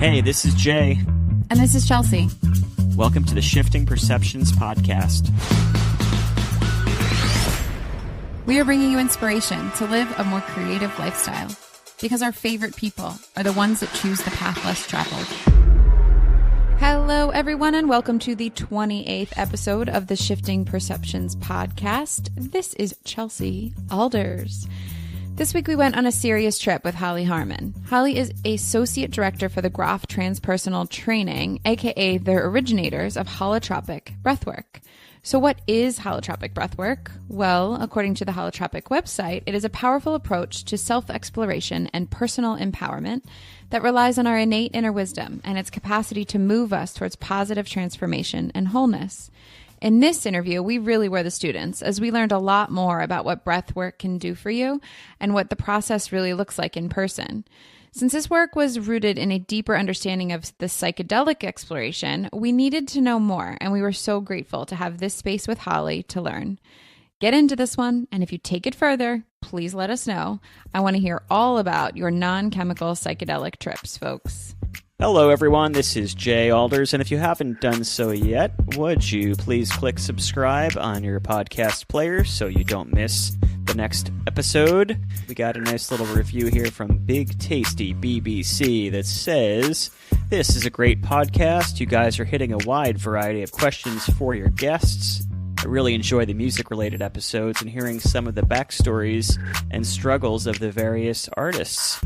Hey, this is Jay. And this is Chelsea. Welcome to the Shifting Perceptions podcast. We are bringing you inspiration to live a more creative lifestyle because our favorite people are the ones that choose the path less traveled. Hello, everyone, and welcome to the 28th episode of the Shifting Perceptions podcast. This is Chelsea Alders. This week we went on a serious trip with Holly Harman. Holly is Associate Director for the Grof Transpersonal Training, aka the originators of Holotropic Breathwork. So what is Holotropic Breathwork? Well, according to the Holotropic website, it is a powerful approach to self-exploration and personal empowerment that relies on our innate inner wisdom and its capacity to move us towards positive transformation and wholeness. In this interview, we really were the students, as we learned a lot more about what breathwork can do for you and what the process really looks like in person. Since this work was rooted in a deeper understanding of the psychedelic exploration, we needed to know more, and we were so grateful to have this space with Holly to learn. Get into this one, and if you take it further, please let us know. I want to hear all about your non-chemical psychedelic trips, folks. Hello, everyone. This is Jay Alders, and if you haven't done so yet, would you please click subscribe on your podcast player so you don't miss the next episode? We got a nice little review here from Big Tasty BBC that says, "This is a great podcast. You guys are hitting a wide variety of questions for your guests. I really enjoy the music-related episodes and hearing some of the backstories and struggles of the various artists."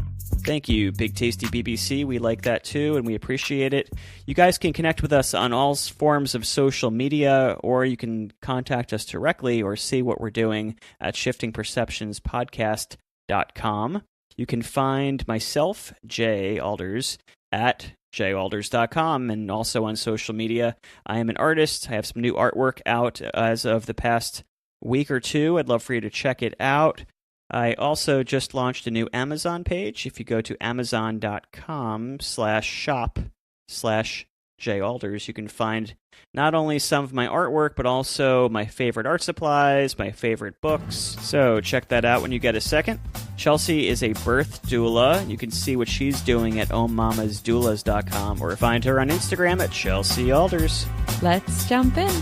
Thank you, Big Tasty BBC. We like that too, and we appreciate it. You guys can connect with us on all forms of social media, or you can contact us directly or see what we're doing at shiftingperceptionspodcast.com. You can find myself, Jay Alders, at jayalders.com, and also on social media. I am an artist. I have some new artwork out as of the past week or two. I'd love for you to check it out. I also just launched a new Amazon page. If you go to amazon.com/shop/jalders, you can find not only some of my artwork, but also my favorite art supplies, my favorite books. So check that out when you get a second. Chelsea is a birth doula. You can see what she's doing at ommamasdoulas.com, or find her on Instagram at Chelsea Alders. Let's jump in.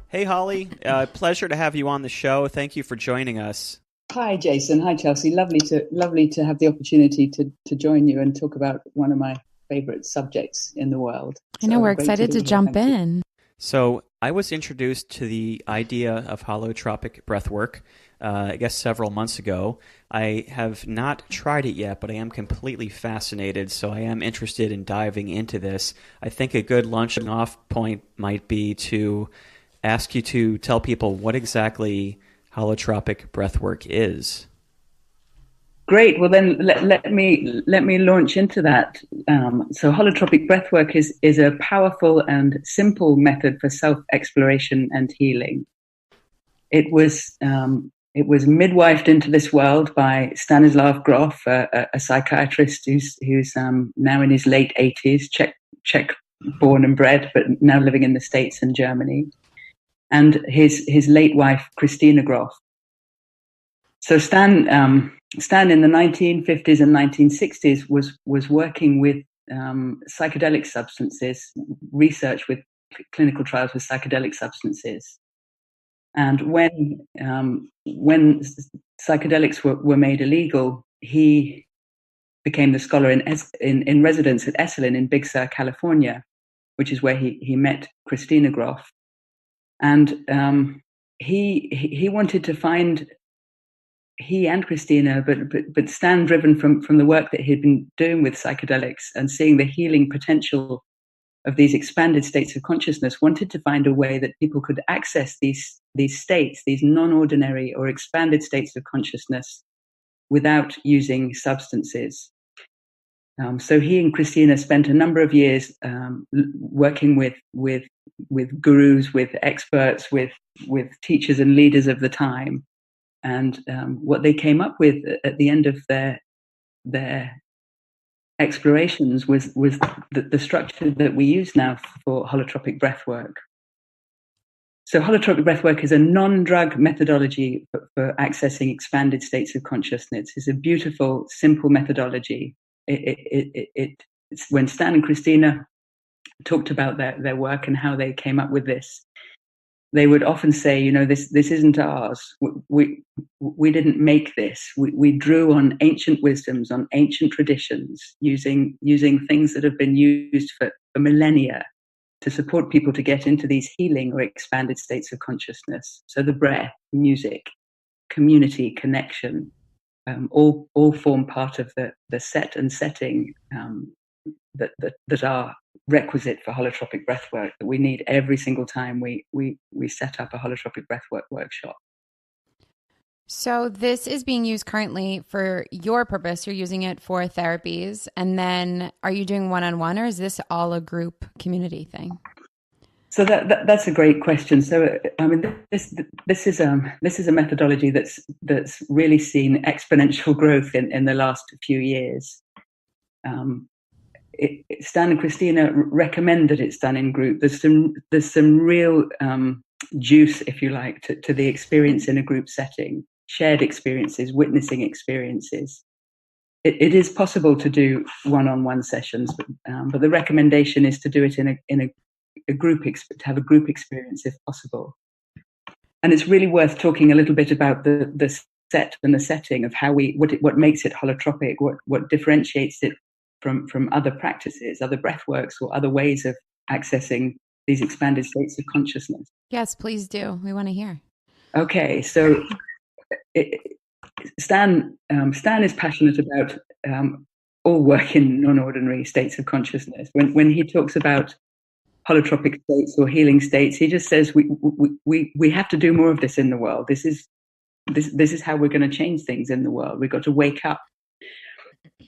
Hey, Holly. Pleasure to have you on the show. Thank you for joining us. Hi, Jason. Hi, Chelsea. Lovely to have the opportunity to join you and talk about one of my favorite subjects in the world. I know, we're excited to jump in. So I was introduced to the idea of holotropic breathwork, I guess several months ago. I have not tried it yet, but I am completely fascinated, so I am interested in diving into this. I think a good launching off point might be to ask you to tell people what exactly holotropic breathwork is. Great. Well, then let me launch into that. So holotropic breathwork is a powerful and simple method for self-exploration and healing. It was midwifed into this world by Stanislav Grof, a psychiatrist who's now in his late 80s, Czech born and bred, but now living in the States and Germany, and his late wife, Christina Grof. So Stan in the 1950s and 1960s was working with psychedelic substances, research with clinical trials with psychedelic substances. And when psychedelics were made illegal, he became the scholar in residence at Esalen in Big Sur, California, which is where he met Christina Grof. And he wanted to find, he and Christina, but Stan, driven from the work that he'd been doing with psychedelics and seeing the healing potential of these expanded states of consciousness, wanted to find a way that people could access these states, these non-ordinary or expanded states of consciousness, without using substances. So he and Christina spent a number of years working with gurus, with experts, with teachers and leaders of the time, and what they came up with at the end of their explorations was the structure that we use now for holotropic breathwork. So holotropic breathwork is a non-drug methodology for accessing expanded states of consciousness. It's a beautiful, simple methodology when Stan and Christina talked about their work and how they came up with this, they would often say, this isn't ours. We didn't make this. We drew on ancient wisdoms, on ancient traditions, using things that have been used for millennia to support people to get into these healing or expanded states of consciousness. So the breath, music, community, connection, all form part of the set and setting that are requisite for holotropic breathwork, that we need every single time we set up a holotropic breathwork workshop. So this is being used currently for your purpose. You're using it for therapies. And then are you doing one-on-one, or is this all a group community thing? So that's a great question. So I mean, this is a methodology that's really seen exponential growth in the last few years. Stan and Christina recommend that it's done in group. There's some real juice, if you like, to the experience in a group setting, shared experiences, witnessing experiences. It is possible to do one-on-one sessions, but the recommendation is to do it in a group, to have a group experience if possible. And it's really worth talking a little bit about the set and the setting of what makes it holotropic, what differentiates it from other practices, other breathworks, or other ways of accessing these expanded states of consciousness. Yes, please do. We want to hear. Okay, so Stan is passionate about all work in non-ordinary states of consciousness. When he talks about holotropic states or healing states, he just says we have to do more of this in the world. This is how we're going to change things in the world. We've got to wake up.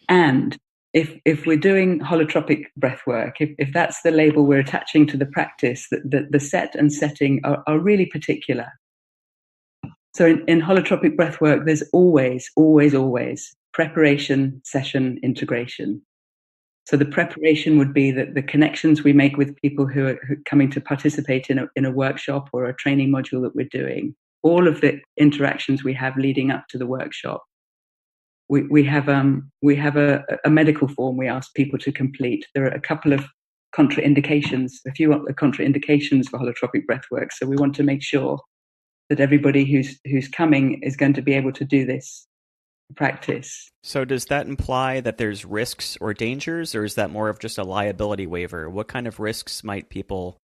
And if we're doing holotropic breathwork, if that's the label we're attaching to the practice, the set and setting are really particular. So in holotropic breathwork, there's always preparation, session, integration. So the preparation would be the connections we make with people who are coming to participate in a workshop or a training module that we're doing. All of the interactions we have leading up to the workshop. We have a medical form we ask people to complete. There are a couple of contraindications, a few contraindications for holotropic breathwork. So we want to make sure that everybody who's coming is going to be able to do this practice. So does that imply that there's risks or dangers, or is that more of just a liability waiver? What kind of risks might people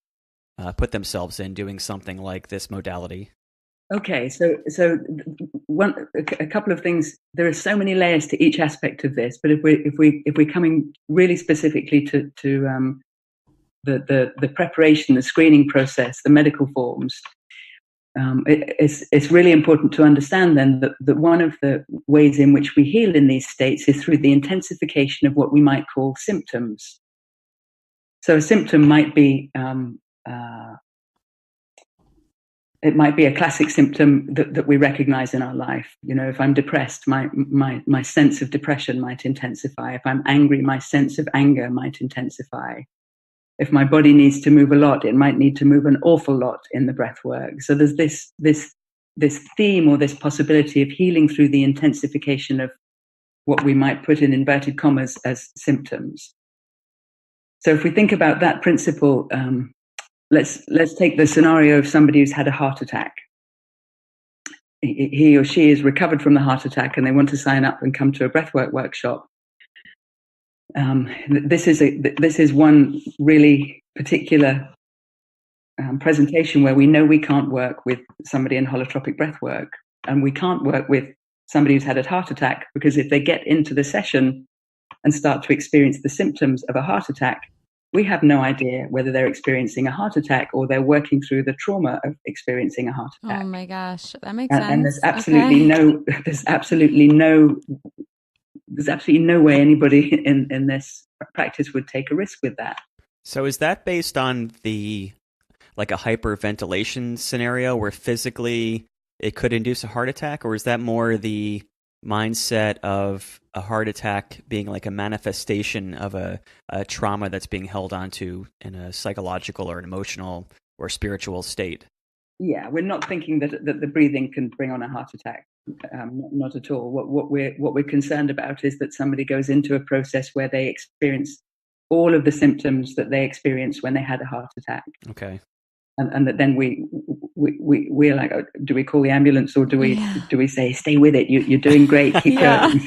put themselves in doing something like this modality? Okay, so a couple of things. There are so many layers to each aspect of this, but if we're coming really specifically to the preparation, the screening process, the medical forms, it's really important to understand then that one of the ways in which we heal in these states is through the intensification of what we might call symptoms. So a symptom might be it might be a classic symptom that we recognize in our life. If I'm depressed, my sense of depression might intensify. If I'm angry, my sense of anger might intensify. If my body needs to move a lot, it might need to move an awful lot in the breath work. So there's this theme or this possibility of healing through the intensification of what we might put in inverted commas as symptoms. So if we think about that principle, let's take the scenario of somebody who's had a heart attack. He or she is recovered from the heart attack and they want to sign up and come to a breathwork workshop. This is one really particular presentation where we know we can't work with somebody in holotropic breathwork, and we can't work with somebody who's had a heart attack, because if they get into the session and start to experience the symptoms of a heart attack, we have no idea whether they're experiencing a heart attack or they're working through the trauma of experiencing a heart attack. Oh my gosh, that makes sense. And there's absolutely no way anybody in this practice would take a risk with that. So is that based on a hyperventilation scenario where physically it could induce a heart attack, or is that more the mindset of a heart attack being like a manifestation of a trauma that's being held onto in a psychological or an emotional or spiritual state? Yeah, we're not thinking that the breathing can bring on a heart attack. Not at all. What we're concerned about is that somebody goes into a process where they experience all of the symptoms that they experienced when they had a heart attack. Okay. And that then we're like, oh, do we call the ambulance, or do we say, stay with it? You're doing great. Keep going.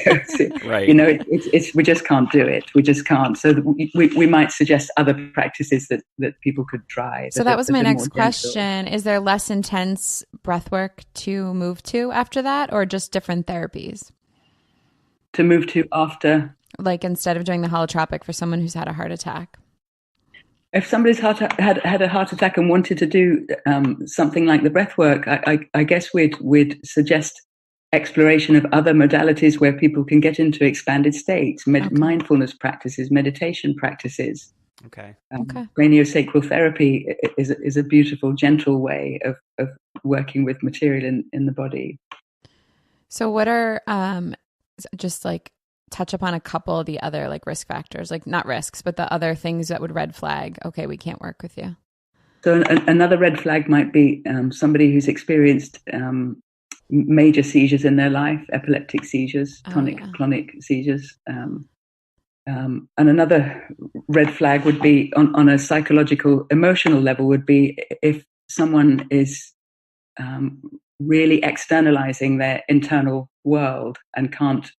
Right. You know, it's we just can't do it. We just can't. So we might suggest other practices that people could try. So that was my next question. Is there less intense breath work to move to after that, or just different therapies? To move to after? Like instead of doing the holotropic for someone who's had a heart attack? If somebody's had a heart attack and wanted to do something like the breath work, I guess we'd suggest exploration of other modalities where people can get into expanded states, mindfulness practices, meditation practices. Okay. Craniosacral therapy is a beautiful, gentle way of working with material in the body. So what are just like touch upon a couple of the other like risk factors, like not risks, but the other things that would red flag, okay, we can't work with you? So another red flag might be somebody who's experienced major seizures in their life, epileptic seizures, clonic seizures. And another red flag would be on a psychological, emotional level would be if someone is really externalizing their internal world and can't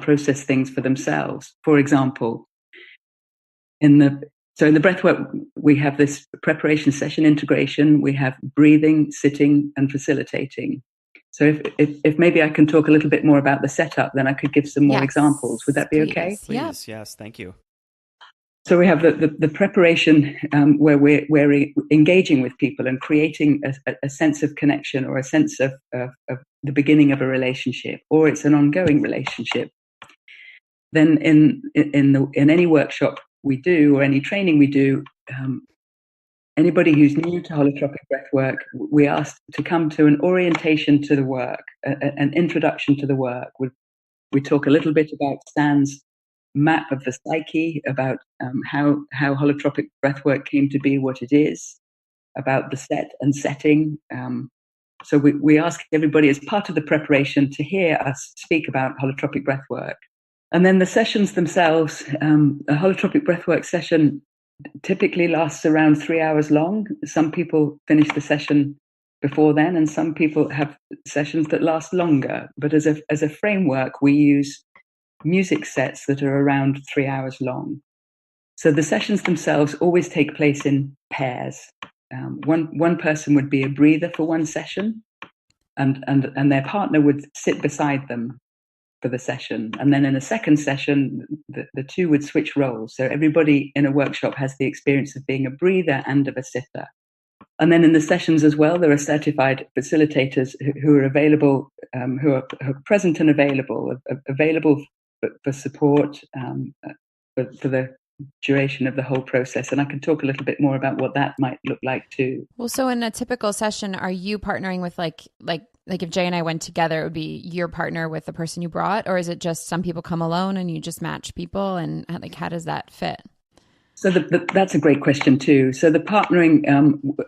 process things for themselves. For example, in the breathwork, we have this preparation session integration, we have breathing, sitting, and facilitating. So if maybe I can talk a little bit more about the setup, then I could give some more examples. Would that be okay? Please, yes, thank you. So we have the preparation where we're engaging with people and creating a sense of connection, or a sense of the beginning of a relationship, or it's an ongoing relationship. Then in any workshop we do, or any training we do, anybody who's new to holotropic breathwork, we ask to come to an orientation to the work, an introduction to the work. We talk a little bit about Stan's map of the psyche, about how holotropic breathwork came to be what it is, about the set and setting. So we ask everybody as part of the preparation to hear us speak about holotropic breathwork. And then the sessions themselves, a holotropic breathwork session typically lasts around 3 hours long. Some people finish the session before then, and some people have sessions that last longer. But as a framework, we use music sets that are around 3 hours long. So the sessions themselves always take place in pairs. One person would be a breather for one session, and their partner would sit beside them for the session. And then in a second session, the two would switch roles. So everybody in a workshop has the experience of being a breather and of a sitter. And then in the sessions as well, there are certified facilitators who are available, who are present and available for support for the duration of the whole process. And I can talk a little bit more about what that might look like too. Well, so in a typical session, are you partnering with like if Jay and I went together, it would be your partner with the person you brought, or is it just some people come alone and you just match people, and like how does that fit? So that's a great question too. So the partnering,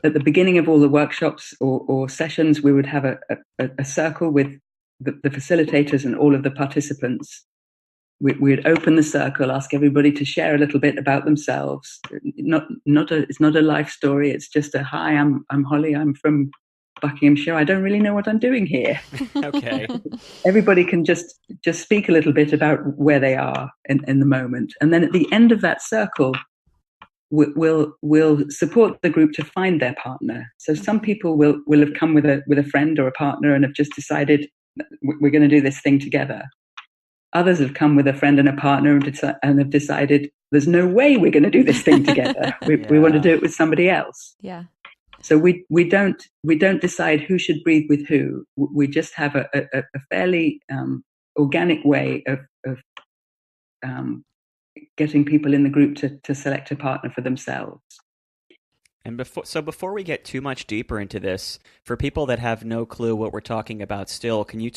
at the beginning of all the workshops or sessions, we would have a circle with the facilitators and all of the participants. We'd open the circle, ask everybody to share a little bit about themselves. It's not a life story. It's just a, hi, I'm Holly. I'm from Buckinghamshire. I don't really know what I'm doing here. Okay. Everybody can just speak a little bit about where they are in the moment. And then at the end of that circle, we'll support the group to find their partner. So some people will have come with a friend or a partner and have just decided we're going to do this thing together. Others have come with a friend and a partner and have decided there's no way we're going to do this thing together. We want to do it with somebody else. Yeah. So we don't decide who should breathe with who. We just have a fairly organic way of getting people in the group to select a partner for themselves. And before we get too much deeper into this, for people that have no clue what we're talking about still, we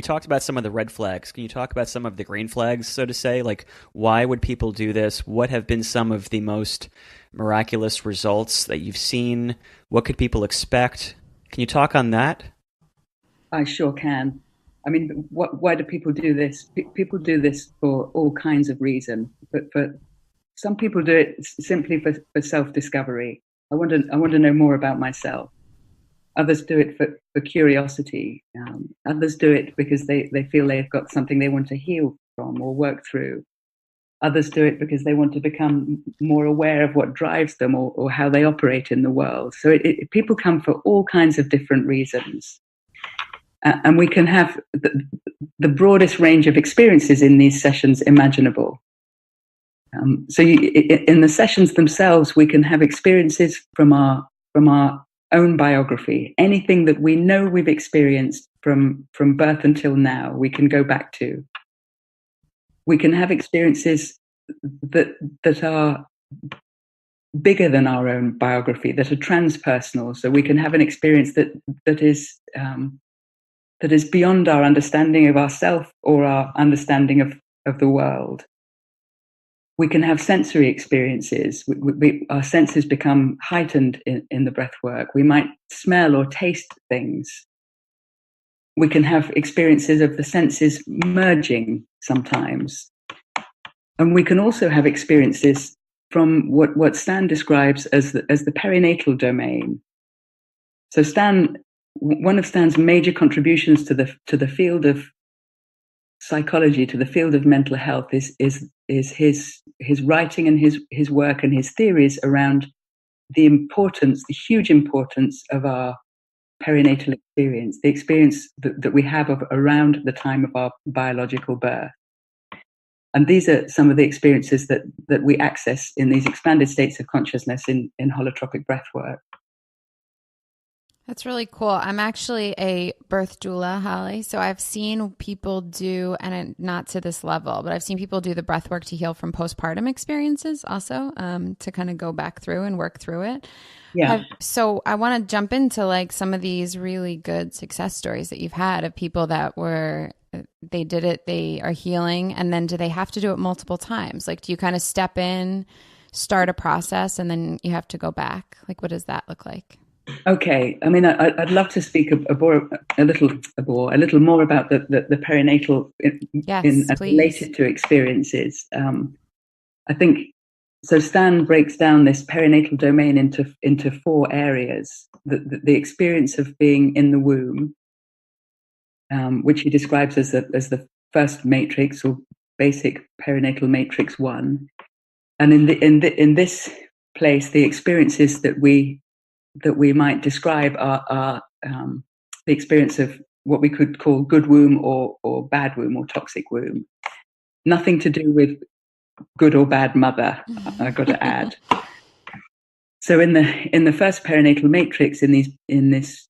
talked about some of the red flags. Can you talk about some of the green flags, so to say? Like, why would people do this? What have been some of the most miraculous results that you've seen? What could people expect? Can you talk on that? I sure can. I mean, why do people do this? People do this for all kinds of reasons, but for some people do it simply for self-discovery. I want to know more about myself. Others do it for curiosity. Others do it because they feel they've got something they want to heal from or work through. Others do it because they want to become more aware of what drives them or how they operate in the world. So people come for all kinds of different reasons. And we can have the broadest range of experiences in these sessions imaginable. In the sessions themselves, we can have experiences from our own biography. Anything that we know we've experienced from birth until now, we can go back to. We can have experiences that are bigger than our own biography, that are transpersonal. So we can have an experience that is beyond our understanding of ourselves or our understanding of the world. We can have sensory experiences. Our senses become heightened in the breath work. We might smell or taste things. We can have experiences of the senses merging sometimes. And we can also have experiences from what Stan describes as the perinatal domain. So one of Stan's major contributions to the field of psychology, to the field of mental health, is his writing and his work and his theories around the huge importance of our perinatal experience, the experience that we have of around the time of our biological birth. And these are some of the experiences that we access in these expanded states of consciousness in holotropic breathwork. That's really cool. I'm actually a birth doula, Holly. So I've seen people do, and not to this level, but I've seen people do the breath work to heal from postpartum experiences also, to kind of go back through and work through it. Yeah. So I want to jump into like some of these really good success stories that you've had of people that they did it, they are healing, and then do they have to do it multiple times? Like, do you kind of step in, start a process, and then you have to go back? Like, what does that look like? Okay, I mean, I'd love to speak a little more about the perinatal related to experiences. I think so. Stan breaks down this perinatal domain into 4 areas: the experience of being in the womb, which he describes as the first matrix or basic perinatal matrix 1, and in this place, the experiences that we might describe are the experience of what we could call good womb or bad womb or toxic womb. Nothing to do with good or bad mother, I've got to add. So in the first perinatal matrix, in this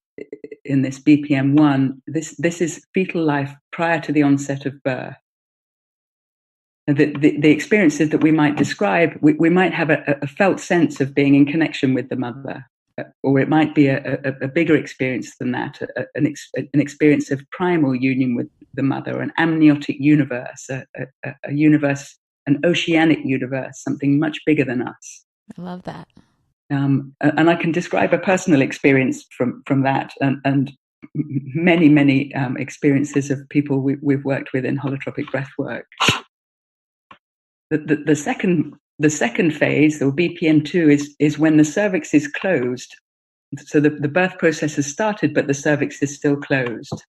BPM1, this is fetal life prior to the onset of birth. The experiences that we might describe, we might have a felt sense of being in connection with the mother. Or it might be a bigger experience than that, an experience of primal union with the mother, an amniotic universe, a universe, an oceanic universe, something much bigger than us. I love that. And I can describe a personal experience from that, and many experiences of people we've worked with in holotropic breathwork. The second phase, or BPM2, is when the cervix is closed. So the birth process has started, but the cervix is still closed.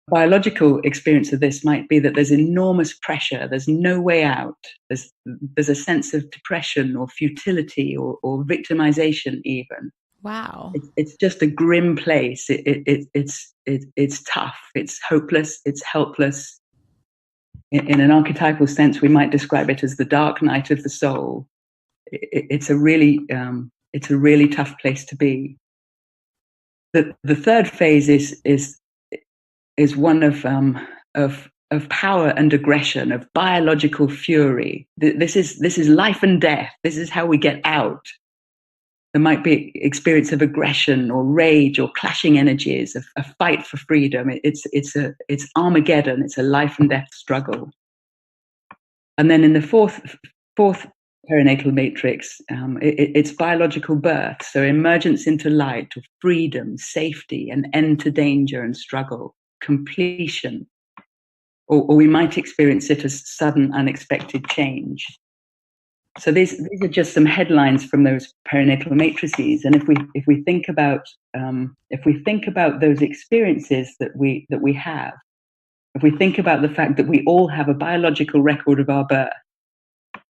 Biological experience of this might be that there's enormous pressure. There's no way out. There's a sense of depression or futility or victimization even. Wow. It's just a grim place. It's tough. It's hopeless. It's helpless. In an archetypal sense, we might describe it as the dark night of the soul. It's a really tough place to be. The third phase is one of power and aggression, of biological fury. This is life and death. This is how we get out. There might be experience of aggression or rage or clashing energies, a fight for freedom. It's Armageddon. It's a life and death struggle. And then in the fourth perinatal matrix. It's biological birth, so emergence into light, of freedom, safety, an end to danger and struggle, completion. Or we might experience it as sudden, unexpected change. So these are just some headlines from those perinatal matrices. And if we think about those experiences that we have, if we think about the fact that we all have a biological record of our birth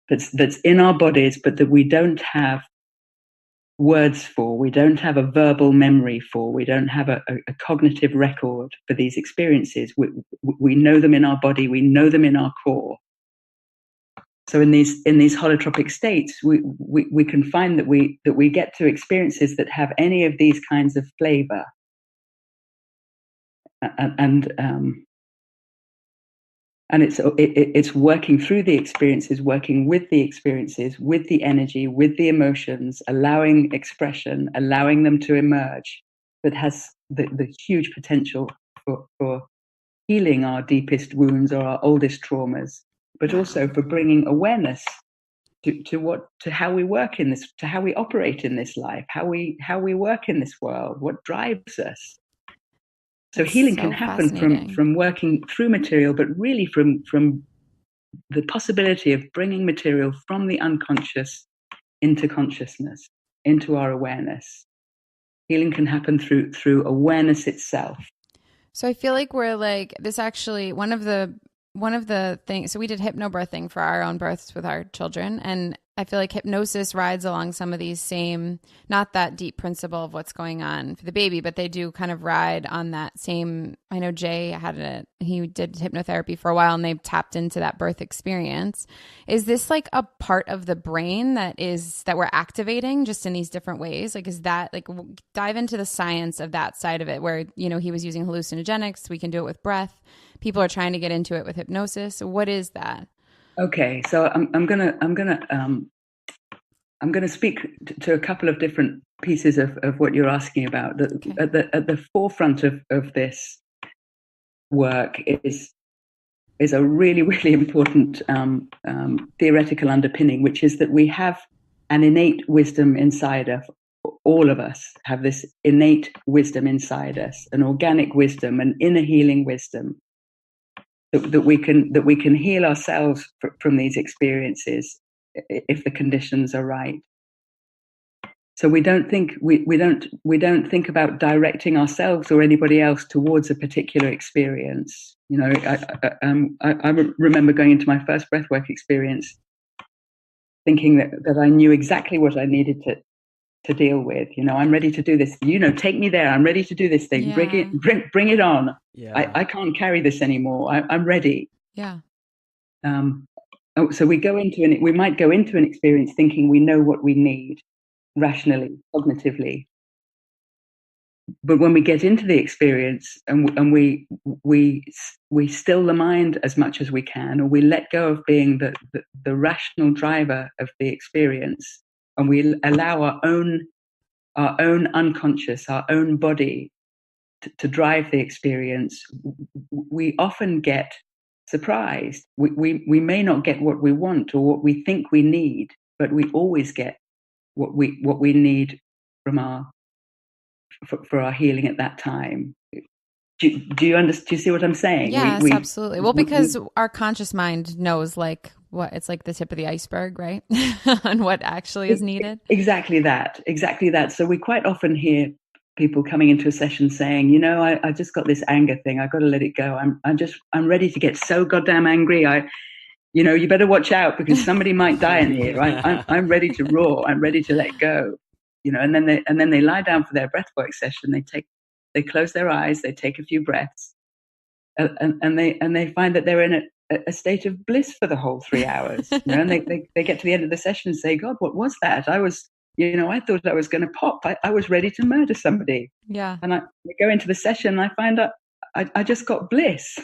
that's in our bodies, but that we don't have words for, we don't have a verbal memory for, we don't have a cognitive record for these experiences. We know them in our body, we know them in our core. So in these holotropic states, we can find that we get to experiences that have any of these kinds of flavor, and it's working through the experiences, working with the experiences, with the energy, with the emotions, allowing expression, allowing them to emerge, that has the huge potential for healing our deepest wounds or our oldest traumas, but also for bringing awareness to how we work in this, to how we operate in this life, how we work in this world, what drives us. So healing can happen from working through material, but really from the possibility of bringing material from the unconscious into consciousness, into our awareness. Healing can happen through awareness itself. So I feel like we're like this. Actually, one of the things. So we did hypnobirthing for our own births with our children, and I feel like hypnosis rides along some of these same, not that deep principle of what's going on for the baby, but they do kind of ride on that same. I know Jay he did hypnotherapy for a while, and they tapped into that birth experience. Is this like a part of the brain that we're activating just in these different ways? Like, is that like, dive into the science of that side of it, where, you know, he was using hallucinogenics. We can do it with breath. People are trying to get into it with hypnosis. What is that? Okay, so I'm gonna speak to a couple of different pieces of what you're asking about. Okay. At the forefront of this work is a really, really important theoretical underpinning, which is that we have an innate wisdom inside us. All of us have this innate wisdom inside us, an organic wisdom, an inner healing wisdom. That we can heal ourselves from these experiences if the conditions are right. So we don't think about directing ourselves or anybody else towards a particular experience. You know, I remember going into my first breathwork experience, thinking that I knew exactly what I needed to deal with. You know, I'm ready to do this. You know, take me there. I'm ready to do this thing. Yeah. Bring it on. Yeah. I can't carry this anymore. I'm ready. Yeah. So we might go into an experience thinking we know what we need, rationally, cognitively. But when we get into the experience and we still the mind as much as we can, or we let go of being the rational driver of the experience, and we allow our own unconscious, our own body to drive the experience, we often get surprised. We may not get what we want or what we think we need, but we always get what we need from for our healing at that time. Do you see what I'm saying? Yes, absolutely. Well, because our conscious mind knows like what it's like the tip of the iceberg, right? On what actually is needed. Exactly that. So we quite often hear people coming into a session saying, you know, I just got this anger thing. I've got to let it go. I'm ready to get so goddamn angry. You better watch out because somebody might die in here. I'm ready to roar. I'm ready to let go. You know, and then they lie down for their breathwork session. They close their eyes. They take a few breaths, and they find that they're in a state of bliss for the whole 3 hours. You know, and they get to the end of the session and say, God, what was that? I thought I was going to pop. I was ready to murder somebody. Yeah. And I go into the session and I find out I just got bliss.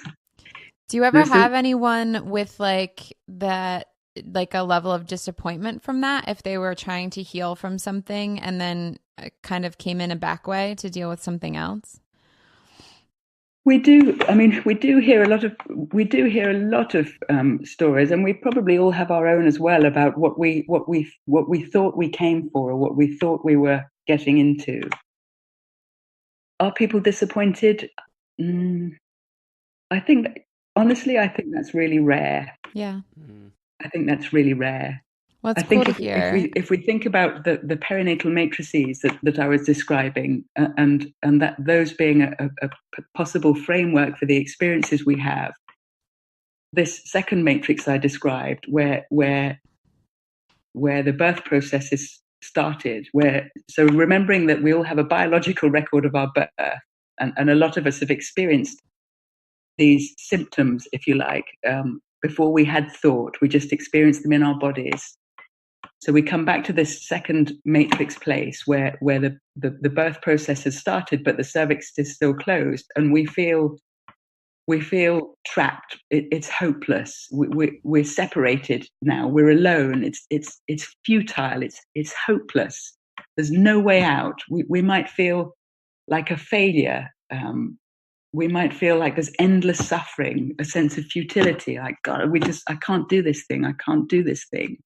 Do you ever have anyone with like that, like a level of disappointment from that, if they were trying to heal from something and then kind of came in a back way to deal with something else? We do. I mean, we do hear a lot of stories, and we probably all have our own as well about what we thought we came for, or what we thought we were getting into. Are people disappointed? I think, honestly, I think that's really rare. Yeah. I think that's really rare. Well, it's I think cool to hear. if we think about the perinatal matrices that I was describing, and that those being a possible framework for the experiences we have, this second matrix I described, where the birth process is started, so remembering that we all have a biological record of our birth, and a lot of us have experienced these symptoms, if you like, before we had thought. We just experienced them in our bodies. So we come back to this second matrix place where the birth process has started, but the cervix is still closed, and we feel trapped. It's hopeless. We're separated now. We're alone. It's futile. It's hopeless. There's no way out. We might feel like a failure. We might feel like there's endless suffering, a sense of futility. Like, God, I can't do this thing. I can't do this thing.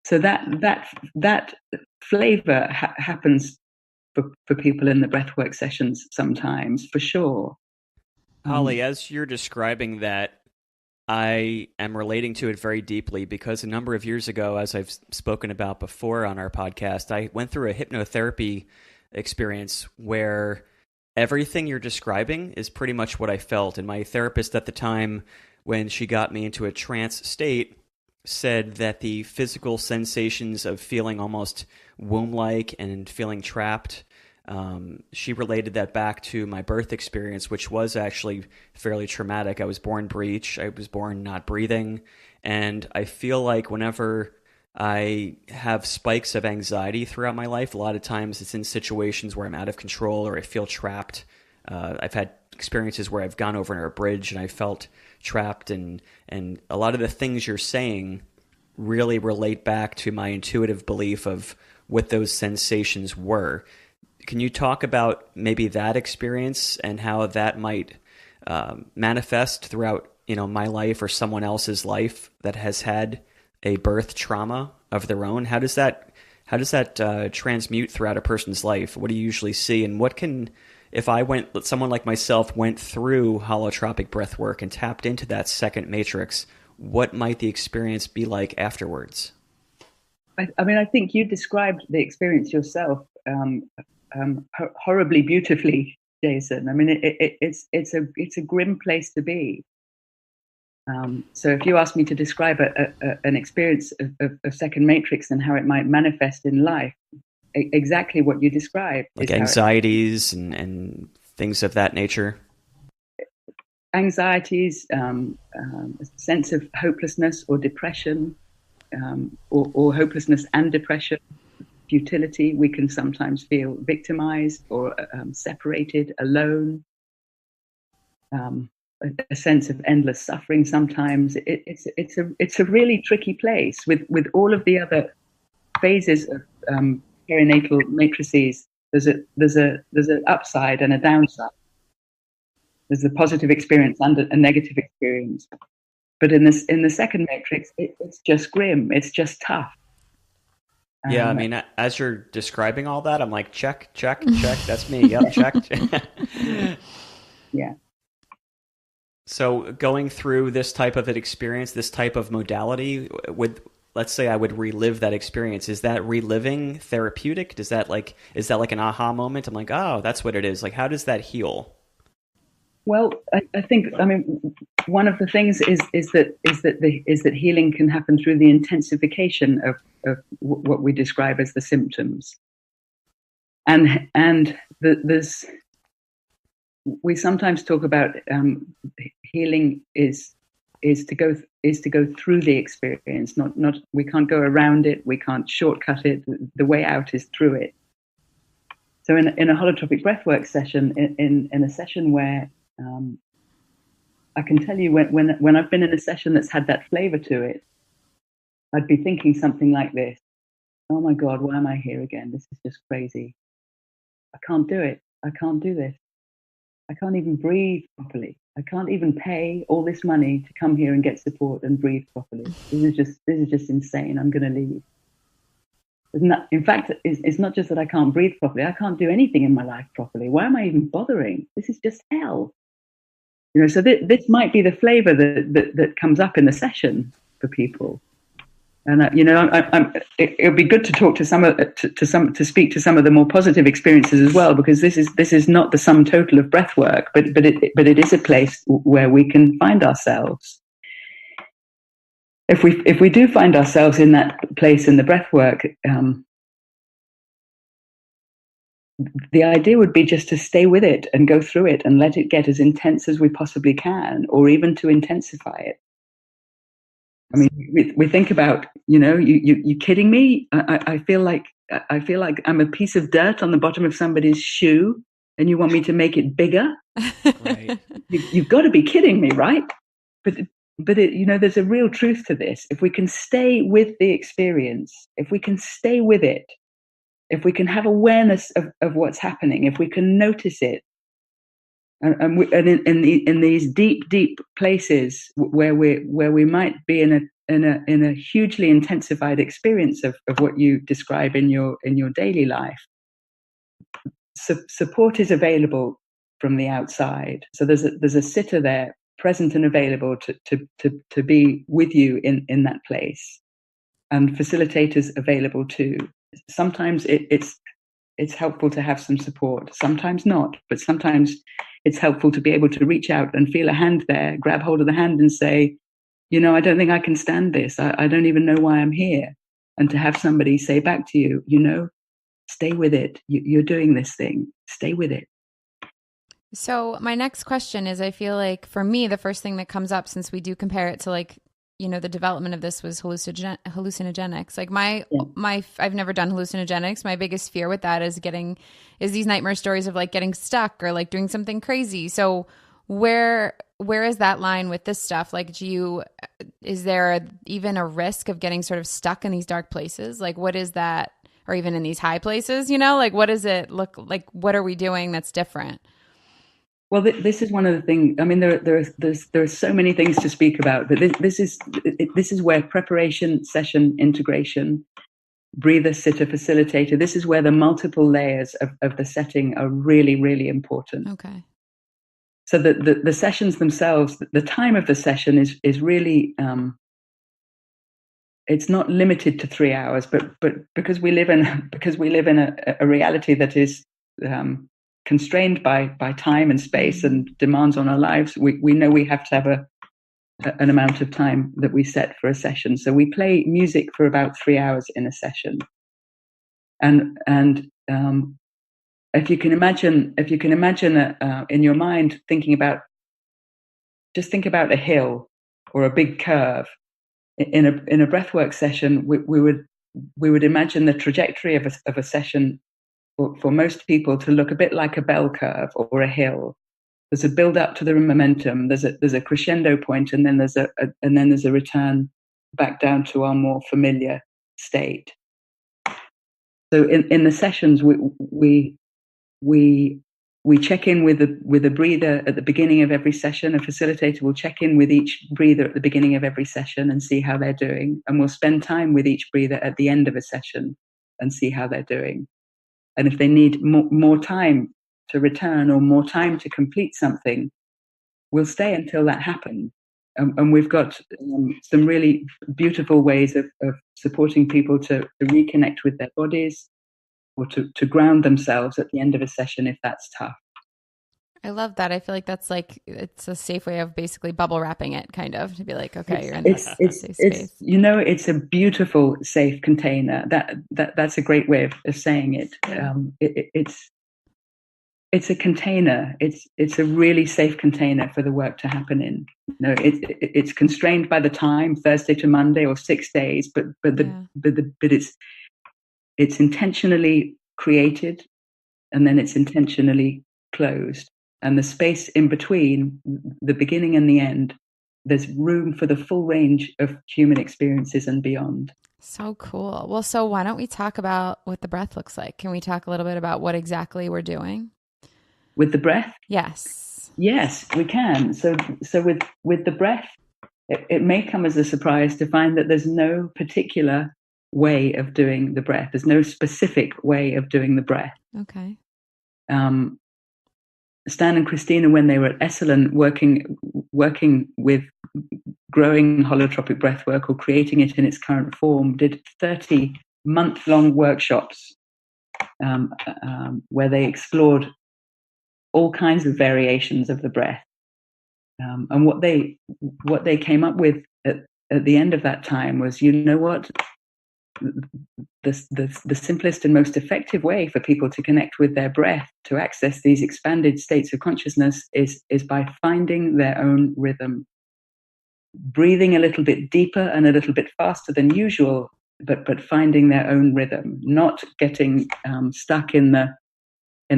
So that flavor happens for people in the breathwork sessions sometimes, for sure. Holly, as you're describing that, I am relating to it very deeply because a number of years ago, as I've spoken about before on our podcast, I went through a hypnotherapy experience where everything you're describing is pretty much what I felt. And my therapist at the time, when she got me into a trance state, said that the physical sensations of feeling almost womb-like and feeling trapped, she related that back to my birth experience, which was actually fairly traumatic. I was born breech. I was born not breathing. And I feel like whenever I have spikes of anxiety throughout my life, a lot of times it's in situations where I'm out of control or I feel trapped. I've had experiences where I've gone over a bridge and I felt trapped, and a lot of the things you're saying really relate back to my intuitive belief of what those sensations were. Can you talk about maybe that experience and how that might manifest throughout, my life or someone else's life that has had a birth trauma of their own? How does that transmute throughout a person's life? What do you usually see, and what can, if someone like myself went through holotropic breathwork and tapped into that second matrix, what might the experience be like afterwards? I mean, I think you described the experience yourself horribly beautifully, Jason. I mean, it's a grim place to be. So if you ask me to describe an experience of second matrix and how it might manifest in life, exactly what you described. Like anxieties and things of that nature? Anxieties, a sense of hopelessness or depression, or hopelessness and depression, futility. We can sometimes feel victimized or separated, alone. A sense of endless suffering. Sometimes it's a really tricky place with all of the other phases of perinatal matrices. There's an upside and a downside. There's a positive experience and a negative experience. But in the second matrix, it's just grim. It's just tough. Yeah, I mean, as you're describing all that, I'm like, check. That's me. Yep, check. Yeah. So going through this type of an experience, this type of modality, let's say I would relive that experience. Is that reliving therapeutic? Is that like an aha moment? I'm like, oh, that's what it is. Like, how does that heal? Well, I think, one of the things is that healing can happen through the intensification of what we describe as the symptoms, and we sometimes talk about healing is to go through the experience. Not we can't go around it. We can't shortcut it. The way out is through it. So in a holotropic breathwork session, in a session where I can tell you when I've been in a session that's had that flavor to it, I'd be thinking something like this: "Oh my God, why am I here again? This is just crazy. I can't do it. I can't do this. I can't even breathe properly. I can't even pay all this money to come here and get support and breathe properly. This is just insane. I'm going to leave. In fact, it's not just that I can't breathe properly. I can't do anything in my life properly. Why am I even bothering? This is just hell. So this might be the flavor that comes up in the session for people. And it would be good to talk to speak to some of the more positive experiences as well, because this is not the sum total of breath work, but it is a place where we can find ourselves. If we do find ourselves in that place in the breath work, the idea would be just to stay with it and go through it and let it get as intense as we possibly can, or even to intensify it. I mean, we think about, you kidding me? I feel like I'm a piece of dirt on the bottom of somebody's shoe, and you want me to make it bigger? Right. You've got to be kidding me, right? But there's a real truth to this. If we can stay with the experience, if we can stay with it, if we can have awareness of what's happening, if we can notice it, and in these deep places where we might be in a hugely intensified experience of what you describe in your daily life, support is available from the outside. So there's a sitter there, present and available to be with you in that place, and facilitators available too. Sometimes it's helpful to have some support, sometimes not, but sometimes it's helpful to be able to reach out and feel a hand there, grab hold of the hand and say, I don't think I can stand this. I don't even know why I'm here. And to have somebody say back to you, stay with it. You're doing this thing. Stay with it. So my next question is, I feel like for me, the first thing that comes up, since we do compare it to the development of this was hallucinogenics. Like I've never done hallucinogenics. My biggest fear with that is these nightmare stories of like getting stuck or like doing something crazy. So where is that line with this stuff? Like, is there even a risk of getting sort of stuck in these dark places? Like, what is that? Or even in these high places, like, what does it look like? What are we doing that's different? Well, this is one of the things. I mean, there are so many things to speak about, but this is where preparation, session, integration, breather, sitter, facilitator. This is where the multiple layers of the setting are really, really important. Okay. So the sessions themselves, the time of the session is really it's not limited to 3 hours, but because we live in a reality that is constrained by time and space and demands on our lives, we know we have to have an amount of time that we set for a session. So we play music for about 3 hours in a session, and if you can imagine in your mind think about a hill or a big curve. In a breathwork session, we would imagine the trajectory of a session for most people to look a bit like a bell curve or a hill. There's a build up to the momentum. There's a crescendo point, and then there's a return back down to our more familiar state. So in the sessions, we check in with a breather at the beginning of every session. A facilitator will check in with each breather at the beginning of every session and see how they're doing, and we'll spend time with each breather at the end of a session and see how they're doing. And if they need more time to return or more time to complete something, we'll stay until that happens. And we've got some really beautiful ways of supporting people to reconnect with their bodies, or to ground themselves at the end of a session if that's tough. I love that. I feel like that's like, it's a safe way of basically bubble wrapping it, kind of, to be like, okay, you're in this safe space. It's a beautiful, safe container. That's a great way of saying it. It's a container. It's a really safe container for the work to happen in. It's constrained by the time, Thursday to Monday or 6 days, but it's intentionally created, and then it's intentionally closed. And the space in between the beginning and the end, there's room for the full range of human experiences and beyond. So cool. Well, so why don't we talk about what the breath looks like? Can we talk a little bit about what exactly we're doing? with the breath? Yes. Yes, we can. So with the breath, it may come as a surprise to find that there's no particular way of doing the breath. There's no specific way of doing the breath. Okay. Stan and Christina, when they were at Esalen working with growing holotropic breathwork or creating it in its current form, did 30-month-long workshops where they explored all kinds of variations of the breath. And what they came up with at the end of that time was, you know what? The simplest and most effective way for people to connect with their breath, to access these expanded states of consciousness, is by finding their own rhythm. Breathing a little bit deeper and a little bit faster than usual, but finding their own rhythm, not getting stuck in the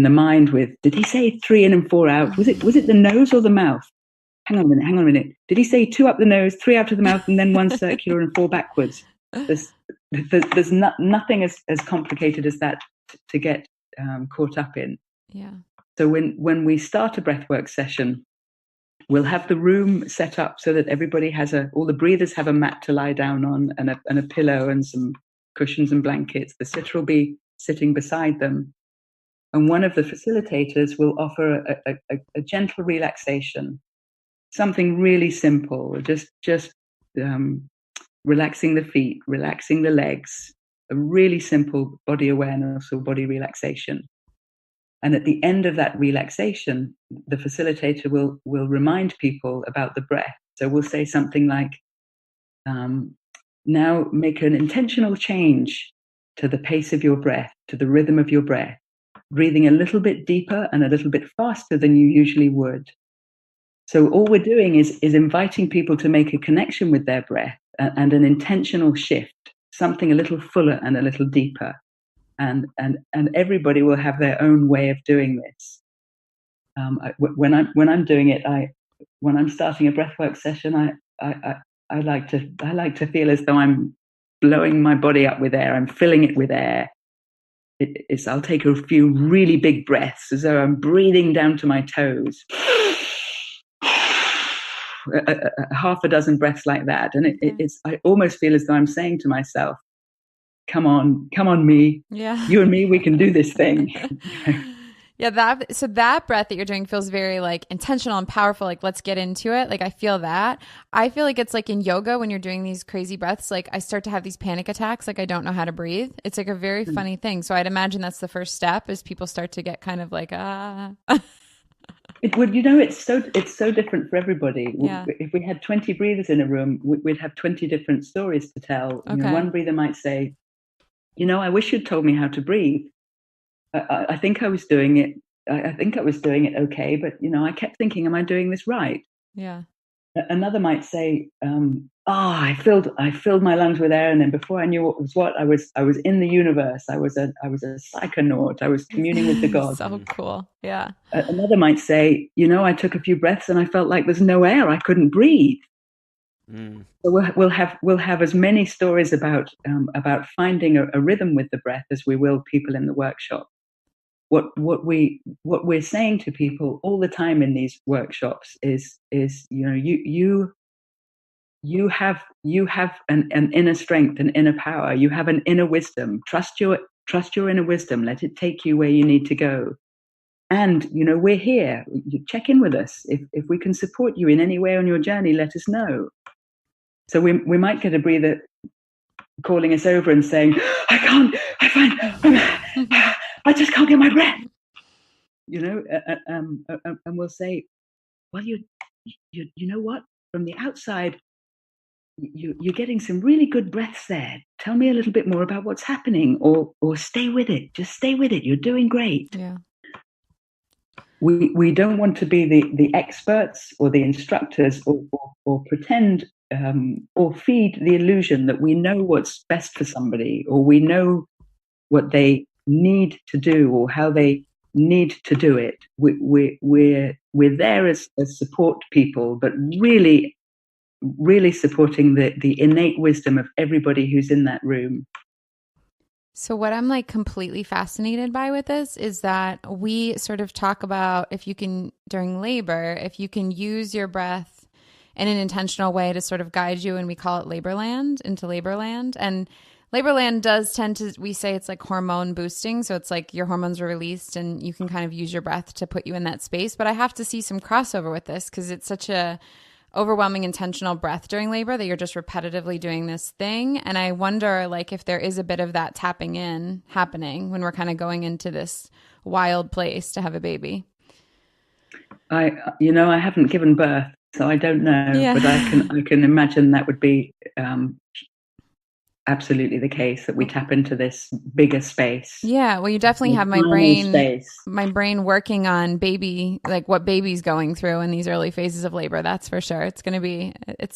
mind with, did he say 3 in and 4 out? Was it the nose or the mouth? Hang on a minute. Did he say 2 up the nose, 3 out of the mouth, and then 1 circular and 4 backwards? There's nothing as complicated as that to get caught up in. Yeah. So when we start a breathwork session, we'll have the room set up so that everybody has all the breathers have a mat to lie down on, and a pillow and some cushions and blankets. The sitter will be sitting beside them, and one of the facilitators will offer a gentle relaxation, something really simple, just relaxing the feet, relaxing the legs, a really simple body awareness or body relaxation. And at the end of that relaxation, the facilitator will remind people about the breath. So we'll say something like, now make an intentional change to the pace of your breath, to the rhythm of your breath, breathing a little bit deeper and a little bit faster than you usually would. So all we're doing is inviting people to make a connection with their breath and an intentional shift, something a little fuller and a little deeper. And everybody will have their own way of doing this. When I'm doing it, when I'm starting a breathwork session, I like to feel as though I'm blowing my body up with air. I'm filling it with air. I'll take a few really big breaths as though I'm breathing down to my toes. Half a dozen breaths like that, and I almost feel as though I'm saying to myself, come on me, you and me, we can do this thing. Yeah, that breath that you're doing feels very like intentional and powerful. Like, let's get into it. Like, I feel that. I feel like it's like in yoga when you're doing these crazy breaths, like I start to have these panic attacks. Like, I don't know how to breathe. It's like a very funny thing. So I'd imagine that's the first step, is people start to get kind of like, It would, it's so different for everybody. Yeah. If we had 20 breathers in a room, we'd have 20 different stories to tell. Okay. One breather might say, I wish you'd told me how to breathe. I think I was doing it. I think I was doing it okay, but I kept thinking, am I doing this right? Yeah. Another might say, I filled my lungs with air, and then before I knew what was what, I was in the universe. I was a psychonaut. I was communing with the gods. So cool. Yeah. Another might say, I took a few breaths and I felt like there's no air. I couldn't breathe. So we'll have as many stories about finding a rhythm with the breath as we will people in the workshop. What we're saying to people all the time in these workshops is you have an inner strength, an inner power. You have an inner wisdom. Trust your inner wisdom. Let it take you where you need to go. And we're here. You check in with us. If we can support you in any way on your journey, let us know. So we might get a breather calling us over and saying, I just can't get my breath. And we'll say, well, you know what? From the outside, you're getting some really good breaths there. Tell me a little bit more about what's happening, or stay with it. Just stay with it. You're doing great. Yeah. We don't want to be the experts or the instructors or pretend or feed the illusion that we know what's best for somebody, or we know what they need to do or how they need to do it. We're there as support people, but really supporting the innate wisdom of everybody who's in that room. So what I'm like completely fascinated by with this is that we sort of talk about if you can, during labor, if you can use your breath in an intentional way to sort of guide you, and we call it labor land, into labor land. And labor land does tend to, we say it's like hormone boosting. So it's like your hormones are released and you can kind of use your breath to put you in that space. But I have to see some crossover with this because it's such a overwhelming intentional breath during labor that you're just repetitively doing this thing. And I wonder like if there is a bit of that tapping in happening when we're kind of going into this wild place to have a baby. I haven't given birth, so I don't know, Yeah. but I can imagine that would be absolutely the case, that we tap into this bigger space. Yeah, well, you definitely have my brain working on baby, like what baby's going through in these early phases of labor. That's for sure. It's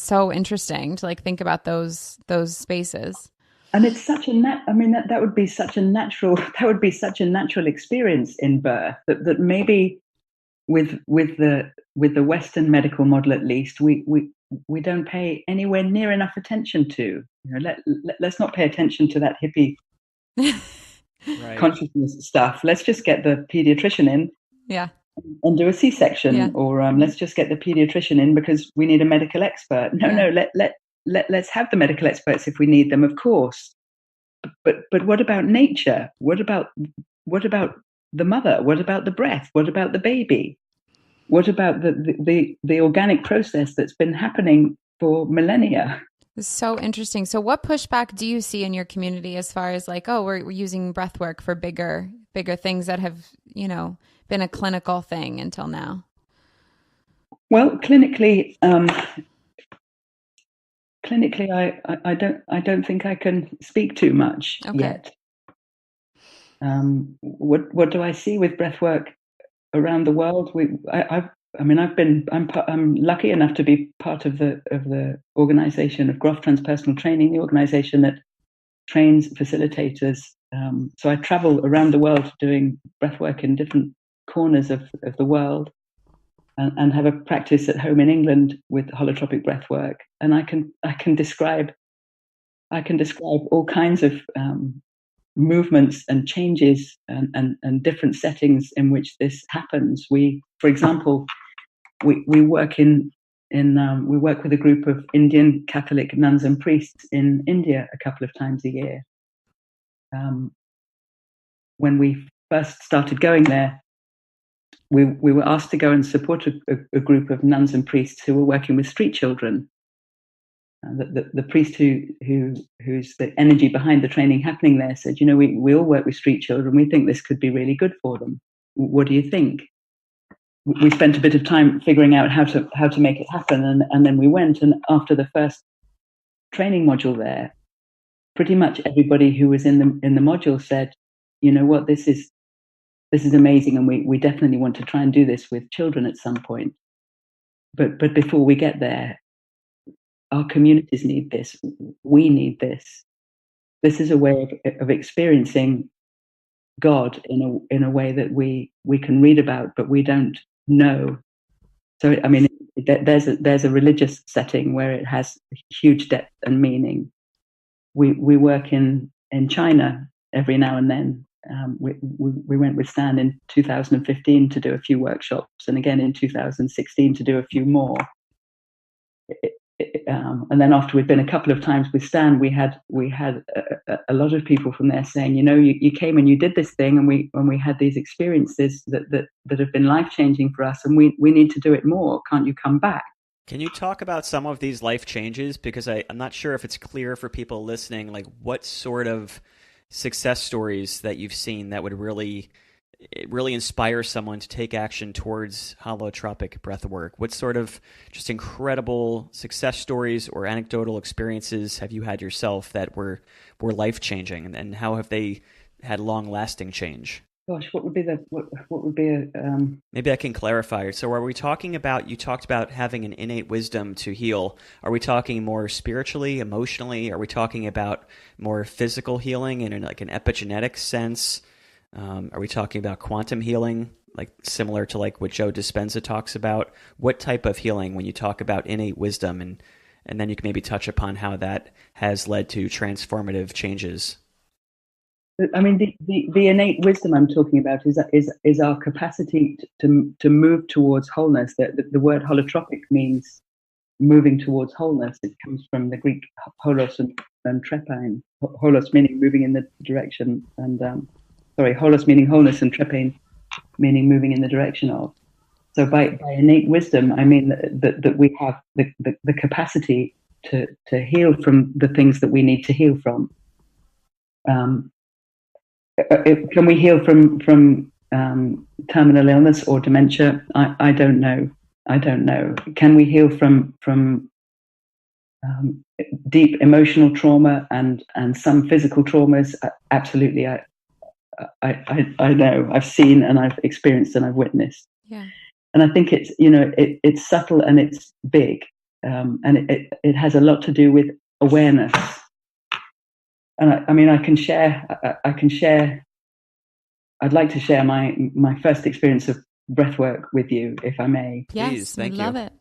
so interesting to like think about those spaces. And it's such that would be such a natural experience in birth that maybe with the Western medical model, at least, we don't pay anywhere near enough attention to. Let's not pay attention to that hippie right. consciousness stuff. Let's just get the pediatrician in, and do a C-section, or let's just get the pediatrician in because we need a medical expert. No, let's have the medical experts if we need them, of course. But what about nature? What about the mother? What about the breath? What about the baby? What about the organic process that's been happening for millennia? It's so interesting. So what pushback do you see in your community as far as like, oh, we're using breath work for bigger things that have, been a clinical thing until now? Well, clinically, I don't think I can speak too much yet. What do I see with breathwork around the world? I'm lucky enough to be part of the organization of Grof Transpersonal Training, the organization that trains facilitators. So I travel around the world doing breathwork in different corners of the world, and have a practice at home in England with holotropic breathwork. And I can describe all kinds of movements and changes and different settings in which this happens. For example, we work we work with a group of Indian Catholic nuns and priests in India a couple of times a year. When we first started going there, we were asked to go and support a group of nuns and priests who were working with street children. The priest who's the energy behind the training happening there said, we all work with street children. We think this could be really good for them. What do you think? We spent a bit of time figuring out how to make it happen, and then we went. And after the first training module there, pretty much everybody who was in the module said, you know what, this is amazing, and we definitely want to try and do this with children at some point. But before we get there, our communities need this. We need this. This is a way of experiencing God in a way that we can read about, but we don't know. So, there's a religious setting where it has huge depth and meaning. We work in China every now and then. We went with Stan in 2015 to do a few workshops, and again in 2016 to do a few more. And then after we'd been a couple of times with Stan, we had a lot of people from there saying, you came and you did this thing, and we had these experiences that have been life-changing for us, and we need to do it more. Can't you come back? Can you talk about some of these life changes? Because I'm not sure if it's clear for people listening, like what sort of success stories that you've seen that would really inspire someone to take action towards holotropic breathwork. What sort of just incredible success stories or anecdotal experiences have you had yourself that were life-changing, and how have they had long-lasting change? Gosh, what would be a Maybe I can clarify. So are we talking about, you talked about having an innate wisdom to heal. Are we talking more spiritually, emotionally? Are we talking about more physical healing in like an epigenetic sense? Are we talking about quantum healing, like similar to like what Joe Dispenza talks about? What type of healing when you talk about innate wisdom, and then you can maybe touch upon how that has led to transformative changes? I mean, the innate wisdom I'm talking about is our capacity to move towards wholeness. The word holotropic means moving towards wholeness. It comes from the Greek holos and trepine. Holos meaning moving in the direction, and holos meaning wholeness, and trepine meaning moving in the direction of. So by innate wisdom, I mean that we have the capacity to heal from the things that we need to heal from. Can we heal from terminal illness or dementia? I don't know. Can we heal from deep emotional trauma and some physical traumas? Absolutely. I know. I've seen and I've experienced and I've witnessed. Yeah. And I think it's, you know, it's subtle and it's big, and it has a lot to do with awareness. And I mean, I can share. I'd like to share my first experience of breathwork with you, if I may. Yes, please, thank you. Love it.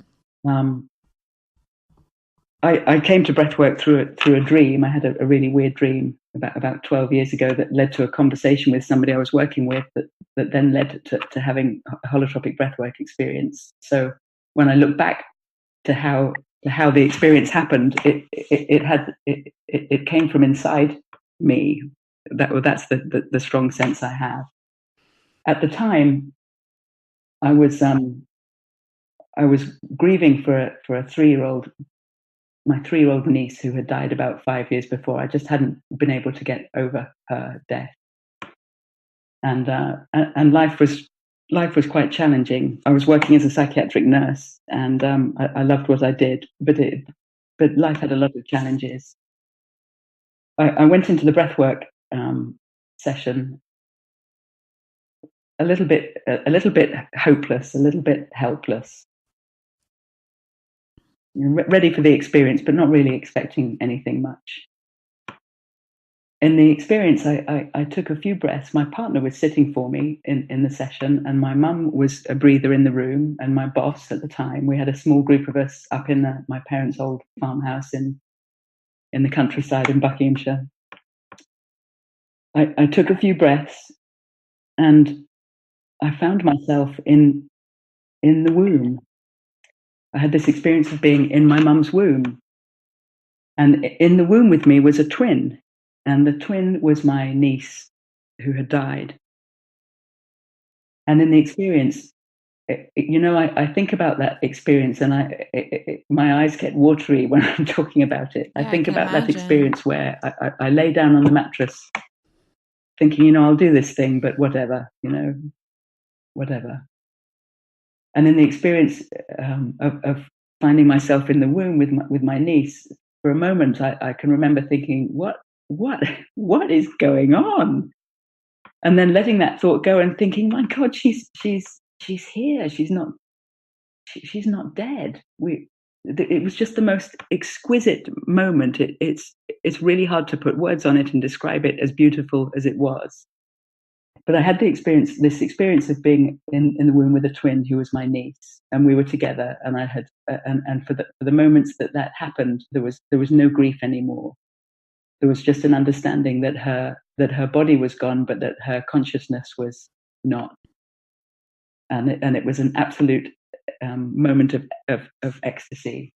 I came to breathwork through a dream. I had a really weird dream about 12 years ago that led to a conversation with somebody I was working with that then led to having a holotropic breathwork experience. So when I look back to how the experience happened, it came from inside me. That's the strong sense I have. At the time, I was grieving for a 3-year-old. My 3-year-old niece who had died about 5 years before. I just hadn't been able to get over her death, and life was quite challenging. I was working as a psychiatric nurse, and I loved what I did, but life had a lot of challenges. I went into the breathwork session a little bit hopeless, a little bit helpless. Ready for the experience, but not really expecting anything much. In the experience, I took a few breaths. My partner was sitting for me in the session, and my mum was a breather in the room, and my boss at the time. We had a small group of us up in my parents' old farmhouse in the countryside in Buckinghamshire. I took a few breaths, and I found myself in the womb. I had this experience of being in my mum's womb. And in the womb with me was a twin. And the twin was my niece who had died. And in the experience, I think about that experience, and my eyes get watery when I'm talking about it. Yeah, I think about imagine. that experience where I lay down on the mattress thinking, I'll do this thing, but whatever, whatever. And in the experience of finding myself in the womb with my niece, for a moment, I can remember thinking, what is going on? And then letting that thought go and thinking, my God, she's here. She's not dead. It was just the most exquisite moment. It's really hard to put words on it and describe it as beautiful as it was. But I had this experience of being in the womb with a twin who was my niece, and we were together. And I had, and for the moments that happened, there was no grief anymore. There was just an understanding that her body was gone, but that her consciousness was not. And it was an absolute moment of ecstasy.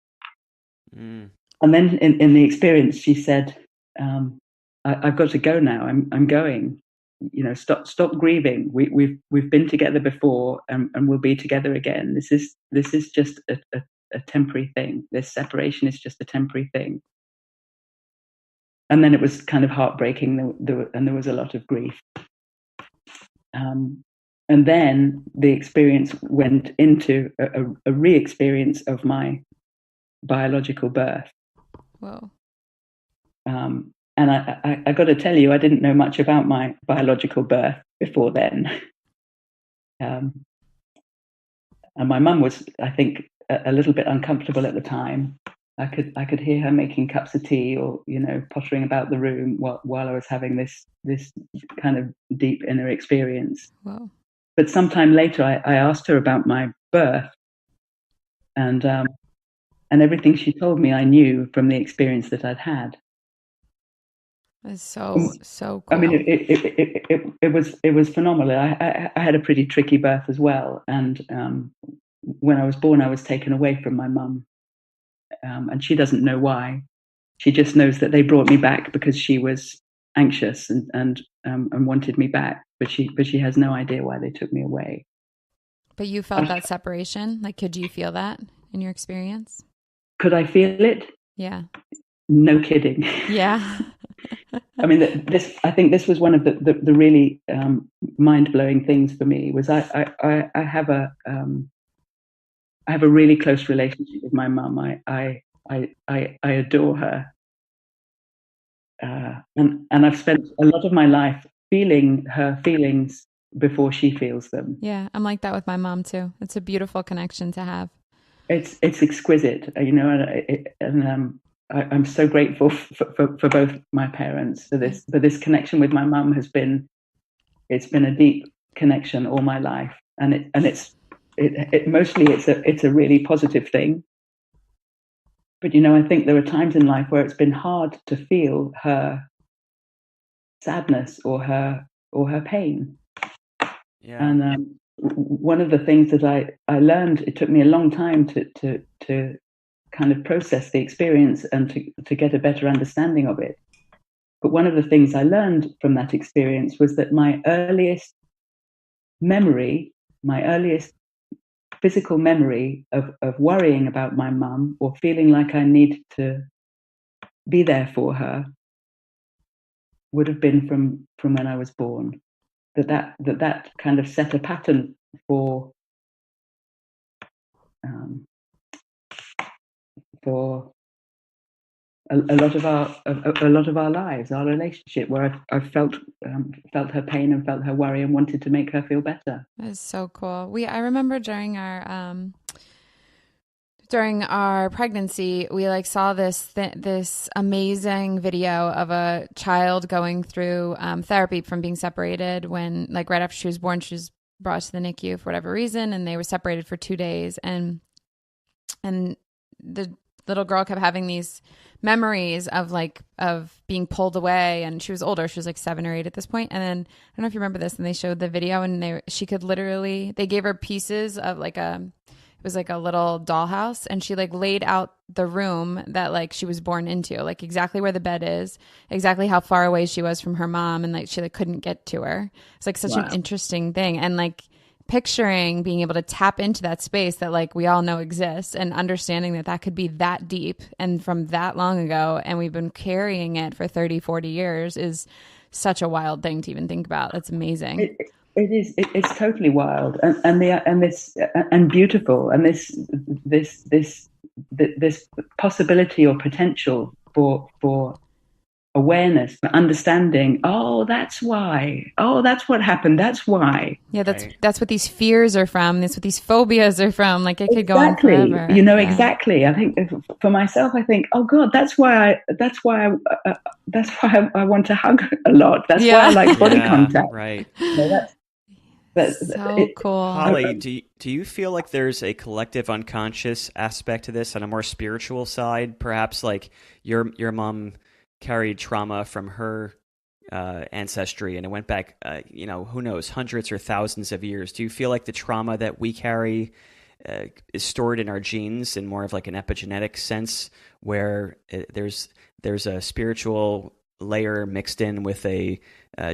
Mm. And then in the experience, she said, "I've got to go now. I'm going. Stop grieving. We've been together before, and we'll be together again. This is just a temporary thing. This separation is just a temporary thing." And then it was kind of heartbreaking, and there was a lot of grief. And then the experience went into a re-experience of my biological birth. Whoa. And I got to tell you, I didn't know much about my biological birth before then. And my mum was, I think, a little bit uncomfortable at the time. I could hear her making cups of tea or, pottering about the room while I was having this kind of deep inner experience. Wow. But sometime later, I asked her about my birth, and everything she told me I knew from the experience that I'd had. It's so cool. I mean, it was phenomenal. I had a pretty tricky birth as well, and when I was born, I was taken away from my mum, and she doesn't know why. She just knows that they brought me back because she was anxious and wanted me back, but she has no idea why they took me away. But you felt that separation? Like, could you feel that in your experience? Could I feel it? Yeah. No kidding. Yeah. I mean, I think this was one of the really mind-blowing things for me. Was I have a really close relationship with my mum. I adore her, and I've spent a lot of my life feeling her feelings before she feels them. Yeah, I'm like that with my mom too. It's a beautiful connection to have. It's exquisite, and I'm so grateful for both my parents for this. But this connection with my mum it's been a deep connection all my life, and it's mostly it's a really positive thing. But I think there are times in life where it's been hard to feel her sadness or her pain. Yeah. And one of the things that I learned, it took me a long time to kind of process the experience and to get a better understanding of it. But one of the things I learned from that experience was that my earliest physical memory of worrying about my mum or feeling like I need to be there for her would have been from when I was born. That kind of set a pattern for a lot of our lives, our relationship, where I've felt her pain and felt her worry and wanted to make her feel better. That's so cool. I remember during our pregnancy, we saw this amazing video of a child going through therapy from being separated when right after she was born. She was brought to the NICU for whatever reason, and they were separated for 2 days, and the little girl kept having these memories of being pulled away, and she was older. She was 7 or 8 at this point. And then I don't know if you remember this, and they showed the video, and she could literally, they gave her pieces of it was a little dollhouse, and she laid out the room that she was born into, exactly where the bed is, exactly how far away she was from her mom, and she couldn't get to her. It's such an interesting thing, and picturing being able to tap into that space that we all know exists, and understanding that could be that deep and from that long ago, and we've been carrying it for 30, 40 years is such a wild thing to even think about. That's amazing. It is. It's totally wild and beautiful, and this possibility or potential for awareness, for understanding. Oh, that's why. Oh, that's what happened. That's why. Yeah, that's what these fears are from. That's what these phobias are from. It could go on forever. Exactly. I think for myself, oh God, that's why I want to hug a lot. That's why I like body contact. Right. That's so cool. Holly, do you feel like there's a collective unconscious aspect to this on a more spiritual side? Perhaps your mom carried trauma from her ancestry, and it went back, who knows, hundreds or thousands of years. Do you feel like the trauma that we carry is stored in our genes in more of an epigenetic sense, where there's a spiritual layer mixed in with a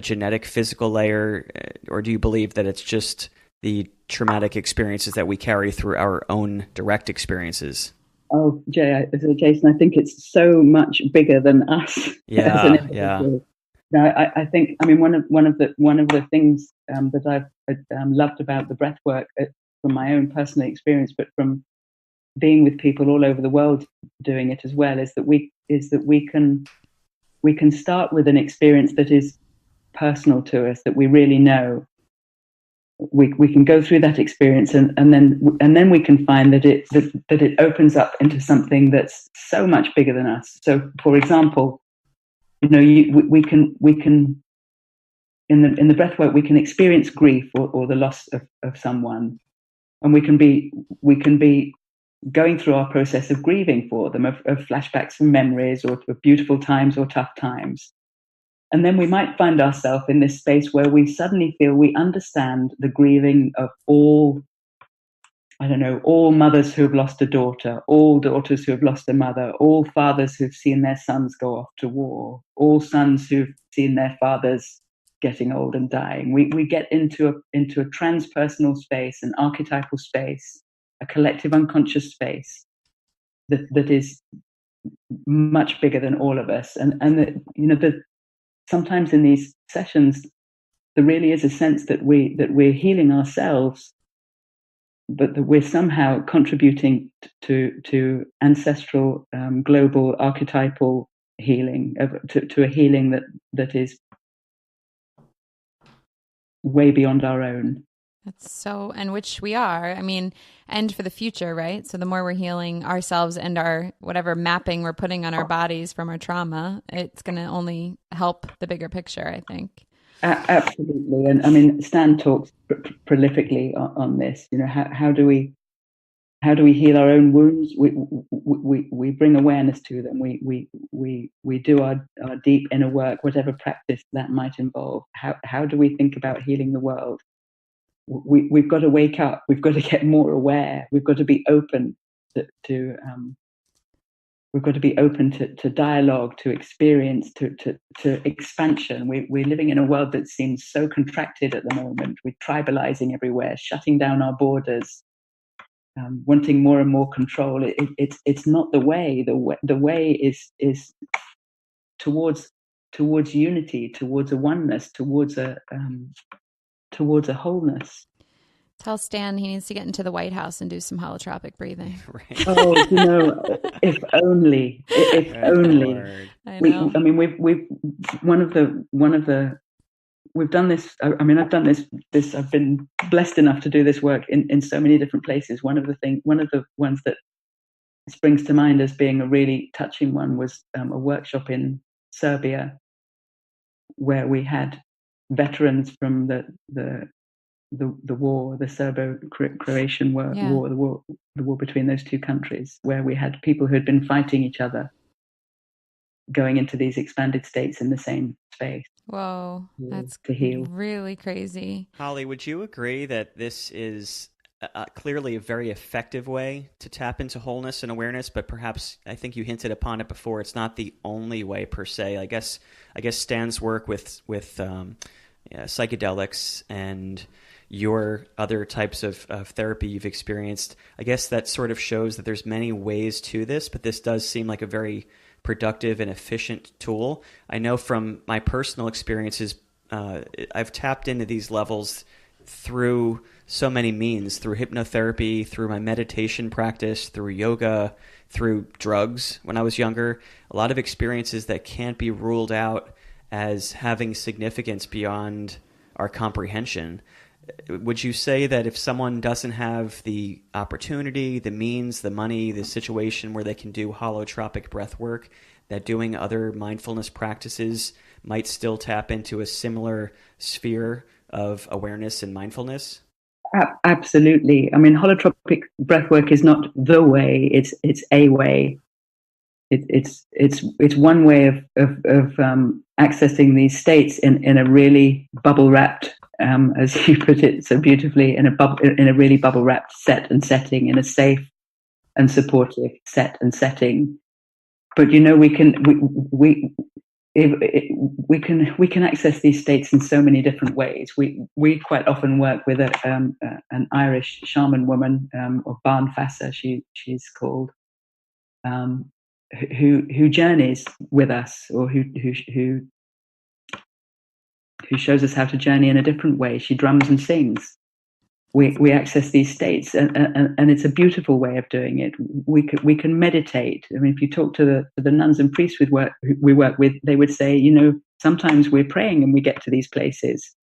genetic physical layer, or do you believe that it's just the traumatic experiences that we carry through our own direct experiences? Oh, Jason, I think it's so much bigger than us. Yeah. No, I think. I mean, one of the things that I've loved about the breath work, from my own personal experience, but from being with people all over the world doing it as well, is that we can start with an experience that is personal to us, that we really know. We can go through that experience, and then we can find that it opens up into something that's so much bigger than us. So, for example, we can in the breath work, we can experience grief or the loss of someone, and we can be going through our process of grieving for them, of flashbacks from memories, or of beautiful times or tough times. And then we might find ourselves in this space where we suddenly feel we understand the grieving of all, I don't know, all mothers who have lost a daughter, all daughters who have lost a mother, all fathers who've seen their sons go off to war, all sons who've seen their fathers getting old and dying. We get into a transpersonal space, an archetypal space, a collective unconscious space that is much bigger than all of us. And that sometimes in these sessions, there really is a sense that we're healing ourselves, but that we're somehow contributing to ancestral, global, archetypal healing, to a healing that is way beyond our own. That's so, and which we are, I mean, and for the future, right? So the more we're healing ourselves and our whatever mapping we're putting on our bodies from our trauma, it's going to only help the bigger picture, I think. Absolutely. And I mean, Stan talks prolifically on this. How do we heal our own wounds? We bring awareness to them. We do our deep inner work, whatever practice that might involve. How do we think about healing the world? We've got to wake up. We've got to get more aware. We've got to be open to we've got to be open to dialogue, to experience, to expansion. We're living in a world that seems so contracted at the moment. We're tribalizing everywhere, shutting down our borders, wanting more and more control. It's not the way. The way is towards unity, towards a oneness, towards a wholeness. Tell Stan he needs to get into the White House and do some holotropic breathing. Right. Oh, if only. I know. We've done this. I mean, I've done this. I've been blessed enough to do this work in so many different places. One of the ones that springs to mind as being a really touching one was a workshop in Serbia, where we had veterans from the war, the Serbo-Croatian war, the war between those two countries, where we had people who had been fighting each other going into these expanded states in the same space. Whoa, that's to heal. Really crazy. Holly, would you agree that this is clearly a very effective way to tap into wholeness and awareness, but perhaps, I think you hinted upon it before, it's not the only way per se? I guess Stan's work with psychedelics and your other types of therapy you've experienced, I guess that sort of shows that there's many ways to this, but this does seem like a very productive and efficient tool. I know from my personal experiences, I've tapped into these levels through so many means, through hypnotherapy, through my meditation practice, through yoga, through drugs when I was younger. A lot of experiences that can't be ruled out as having significance beyond our comprehension. Would you say that if someone doesn't have the opportunity, the means, the money, the situation where they can do holotropic breath work, that doing other mindfulness practices might still tap into a similar sphere of awareness and mindfulness? Absolutely. I mean, holotropic breathwork is not the way; it's a way. It's one way of accessing these states in a really bubble wrapped, as you put it so beautifully, in a really bubble wrapped set and setting, in a safe and supportive set and setting. But we can access these states in so many different ways. We quite often work with an Irish shaman woman, or Barn Fasser, she's called, who journeys with us, or who shows us how to journey in a different way. She drums and sings. We access these states, and it's a beautiful way of doing it. We can meditate. I mean, if you talk to the nuns and priests we work with, they would say, sometimes we're praying and we get to these places.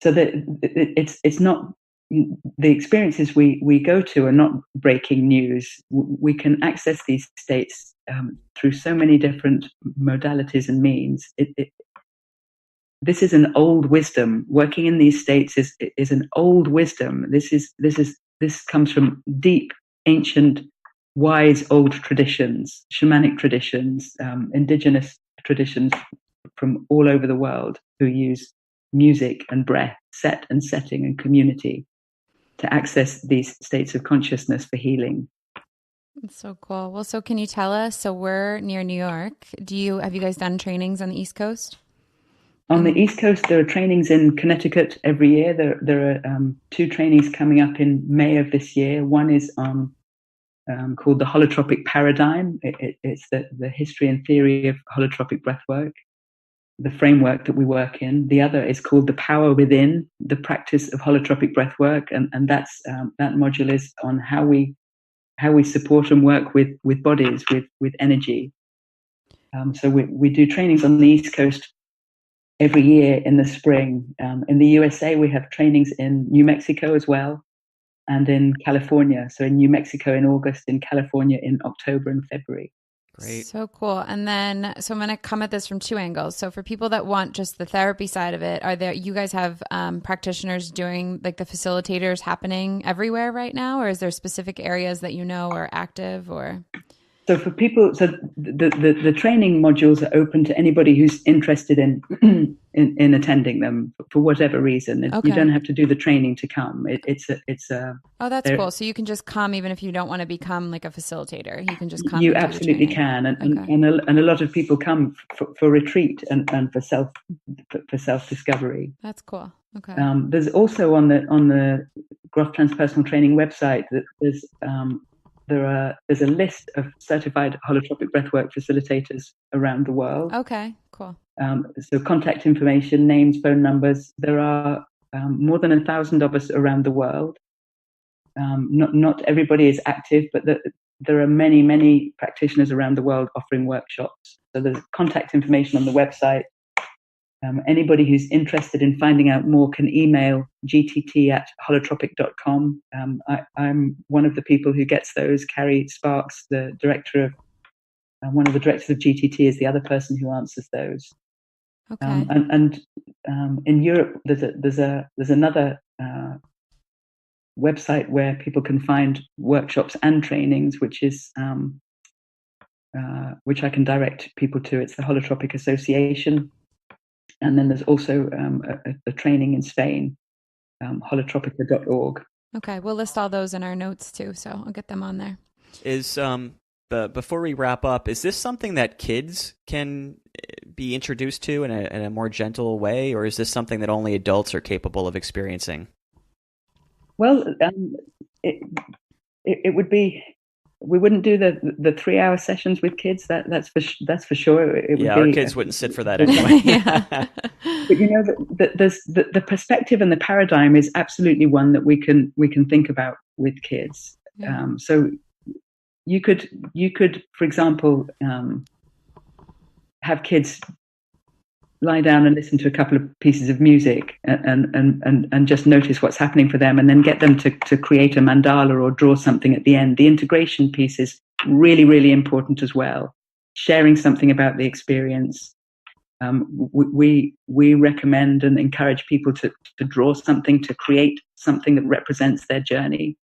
So that it's not, the experiences we go to are not breaking news. We can access these states through so many different modalities and means. This is an old wisdom. Working in these states is an old wisdom. This comes from deep, ancient, wise old traditions, shamanic traditions, indigenous traditions from all over the world who use music and breath, set and setting and community to access these states of consciousness for healing. That's so cool. Well, so can you tell us, so we're near New York. Have you guys done trainings on the East Coast? On the East Coast, there are trainings in Connecticut every year. There are 2 trainings coming up in May of this year. One is called the Holotropic Paradigm. It's the history and theory of holotropic breathwork, the framework that we work in. The other is called The Power Within, the practice of holotropic breathwork, and that module is on how we support and work with bodies, with energy. So we do trainings on the East Coast every year in the spring. In the USA, we have trainings in New Mexico as well, and in California. So in New Mexico in August, in California in October and February. Great. So cool. And then, so I'm going to come at this from 2 angles. So for people that want just the therapy side of it, you guys have practitioners doing, like, the facilitators happening everywhere right now? Or is there specific areas that are active, or? So for people, the training modules are open to anybody who's interested in attending them for whatever reason. Okay. You don't have to do the training to come. It's a. Oh, that's cool. So you can just come even if you don't want to become like a facilitator. You can just come. You absolutely can, and a lot of people come for retreat and for self discovery. That's cool. Okay. There's also on the Grof Transpersonal Training website that there's a list of certified holotropic breathwork facilitators around the world. Okay, cool. So contact information, names, phone numbers. There are more than 1,000 of us around the world. Not everybody is active, but there are many, many practitioners around the world offering workshops. So there's contact information on the website. Anybody who's interested in finding out more can email gtt@holotropic.com. I'm one of the people who gets those. Carrie Sparks, the director of one of the directors of GTT, is the other person who answers those. Okay. And in Europe, there's another website where people can find workshops and trainings, which I can direct people to. It's the Holotropic Association. And then there's also a training in Spain, holotropica.org. Okay, we'll list all those in our notes too, so I'll get them on there. Before we wrap up, is this something that kids can be introduced to in a more gentle way, or is this something that only adults are capable of experiencing? Well, it would be. We wouldn't do the 3-hour sessions with kids. That's for sure. Our kids wouldn't sit for that anyway. But the perspective and the paradigm is absolutely one that we can think about with kids. Yeah. So you could, for example, have kids lie down and listen to a couple of pieces of music and just notice what's happening for them, and then get them to create a mandala or draw something at the end. The integration piece is really, really important as well. Sharing something about the experience. We recommend and encourage people to draw something, to create something that represents their journey.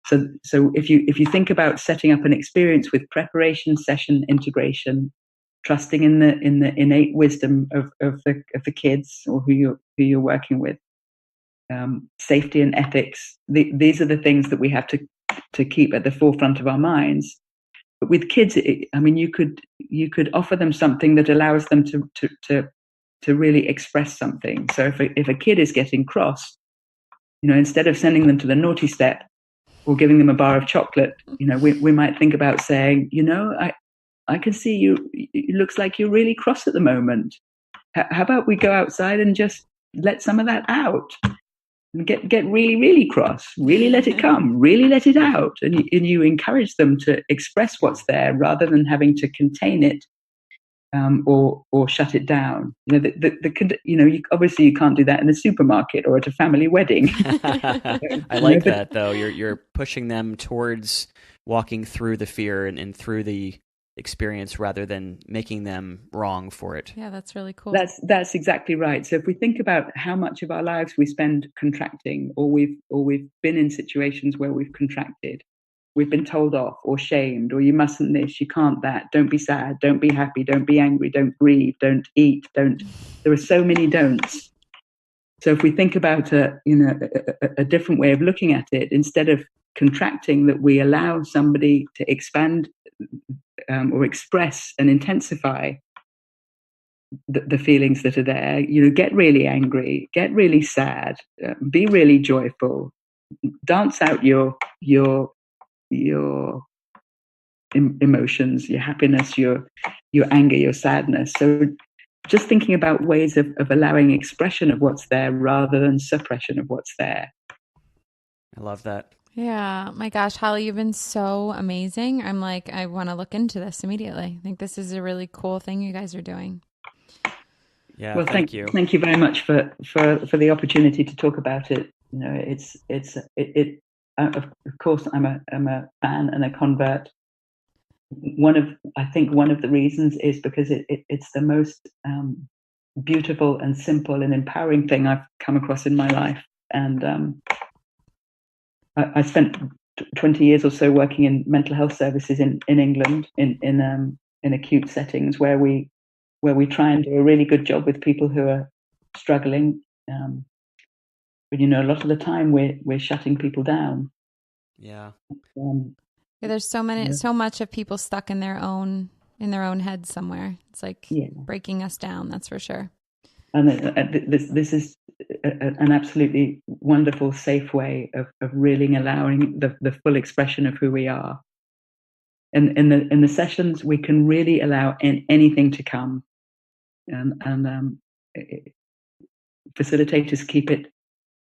So if you think about setting up an experience with preparation, session, integration, trusting in the innate wisdom of the kids or who you're working with, safety and ethics. These are the things that we have to keep at the forefront of our minds. But with kids, you could offer them something that allows them to really express something. So if a kid is getting cross, instead of sending them to the naughty step or giving them a bar of chocolate, we might think about saying, I can see you. It looks like you're really cross at the moment. How about we go outside and just let some of that out, and get really, really cross. Really let it come. Really let it out, and you encourage them to express what's there rather than having to contain it or shut it down. Obviously you can't do that in the supermarket or at a family wedding. I like that though. You're pushing them towards walking through the fear and through the experience rather than making them wrong for it. Yeah, that's really cool. That's exactly right. So if we think about how much of our lives we spend contracting, or we've been in situations where we've contracted, we've been told off or shamed, or you mustn't this, you can't that, don't be sad, don't be happy, don't be angry, don't grieve, don't eat, don't. There are so many don'ts. So if we think about a different way of looking at it, instead of contracting, that we allow somebody to expand or express and intensify the feelings that are there. Get really angry, get really sad, be really joyful, dance out your emotions, your happiness, your anger, your sadness. So just thinking about ways of allowing expression of what's there rather than suppression of what's there. I love that. Yeah. My gosh, Holly, you've been so amazing. I'm like, I want to look into this immediately. I think this is a really cool thing you guys are doing. Yeah. Well, thank you. Thank you very much for the opportunity to talk about it. Of course, I'm a fan and a convert. I think one of the reasons is because it's the most beautiful and simple and empowering thing I've come across in my life. And I spent 20 years or so working in mental health services in England in acute settings where we try and do a really good job with people who are struggling. But a lot of the time we're shutting people down. Yeah. There's so much of people stuck in their own head somewhere. It's like breaking us down. That's for sure. And this is an absolutely wonderful, safe way of really allowing the full expression of who we are. And in the sessions, we can really allow anything to come, and facilitators keep it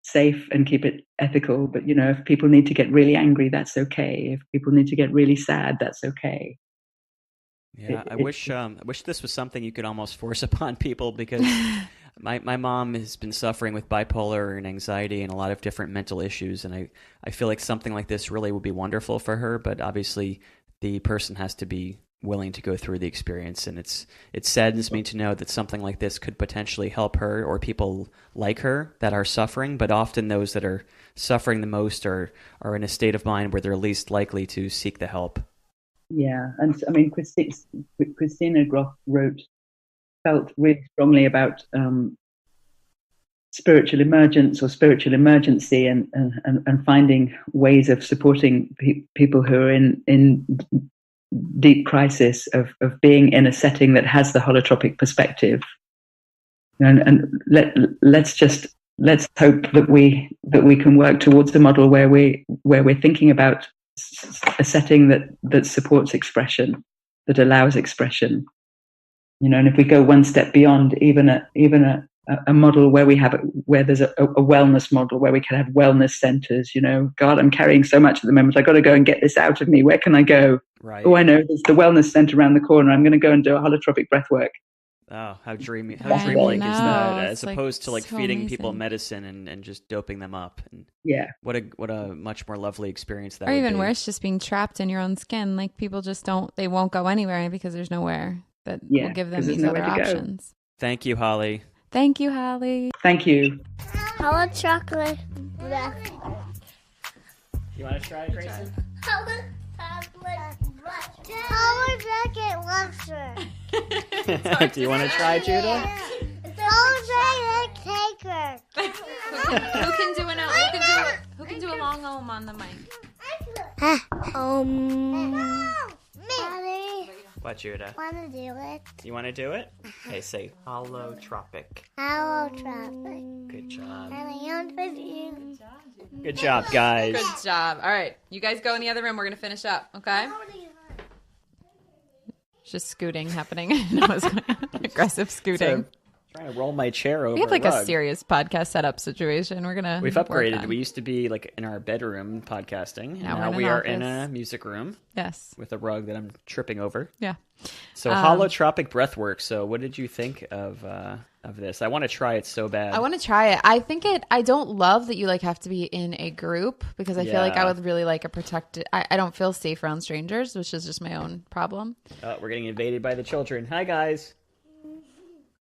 safe and keep it ethical. But if people need to get really angry, that's okay. If people need to get really sad, that's okay. Yeah, I wish this was something you could almost force upon people, because my mom has been suffering with bipolar and anxiety and a lot of different mental issues, and I feel like something like this really would be wonderful for her. But obviously, the person has to be willing to go through the experience, and it saddens me to know that something like this could potentially help her or people like her that are suffering. But often those that are suffering the most are in a state of mind where they're least likely to seek the help. Yeah, and I mean, Christina Grof felt really strongly about spiritual emergence or spiritual emergency, and finding ways of supporting people who are in deep crisis of being in a setting that has the holotropic perspective. And let's hope that we can work towards a model where we're thinking about a setting that supports expression, that allows expression. And if we go one step beyond, even a model where there's a wellness model where we can have wellness centers. God, I'm carrying so much at the moment. I got to go and get this out of me. Where can I go? Right. Oh, I know, there's the wellness center around the corner. I'm going to go and do a holotropic breathwork. Oh, how dreamlike is know. that? As It's opposed to so feeding amazing. people medicine and just doping them up. And Yeah. what a much more lovely experience that Or would even be. worse, just being trapped in your own skin. Like people just they won't go anywhere because there's nowhere that will give them these other options. Thank you, Holly. Thank you, Holly. Thank you. Hello, chocolate. You want to try, Grayson? Hello, chocolate. Hello, jacket lobster. Do you want to try, Judah? Hello, jacket taker. Who can do Who can do a long on the mic? Daddy, What, Judah? wanna do it? You want to do it? Okay, say holotropic. Holotropic. Good job. And I am with you. Good job, guys. Good job. All right. You guys go in the other room. We're going to finish up, okay? Just scooting happening. No, it's aggressive scooting. Trying to roll my chair over. We have like a rug. a serious podcast setup situation. We've upgraded. We used to be like in our bedroom podcasting. And now we are in a music room. Yes. With a rug that I'm tripping over. Yeah. So holotropic breathwork. So what did you think of this? I want to try it so bad. I want to try it. I don't love that you have to be in a group, because I feel like I would really like a protected. I don't feel safe around strangers, which is just my own problem. We're getting invaded by the children. Hi, guys.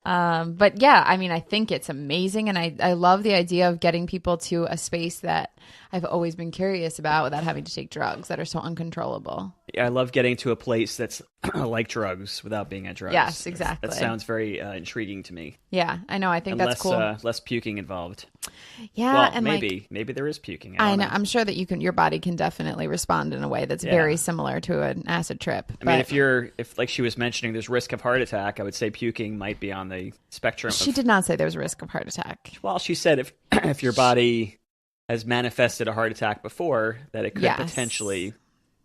But yeah, I mean, I think it's amazing. And I love the idea of getting people to a space that I've always been curious about without having to take drugs that are so uncontrollable. Yeah, I love getting to a place that's like drugs without being at drugs. Yes, exactly. That sounds very intriguing to me. Yeah, I know. I think And that's cool. Less puking involved. Yeah, Well, and maybe there is puking. I know. I'm sure that your body can definitely respond in a way that's very similar to an acid trip. I mean, if like she was mentioning, there's risk of heart attack, I would say puking might be on the spectrum. She did not say there was a risk of heart attack. Well, she said if your body has manifested a heart attack before, that it could potentially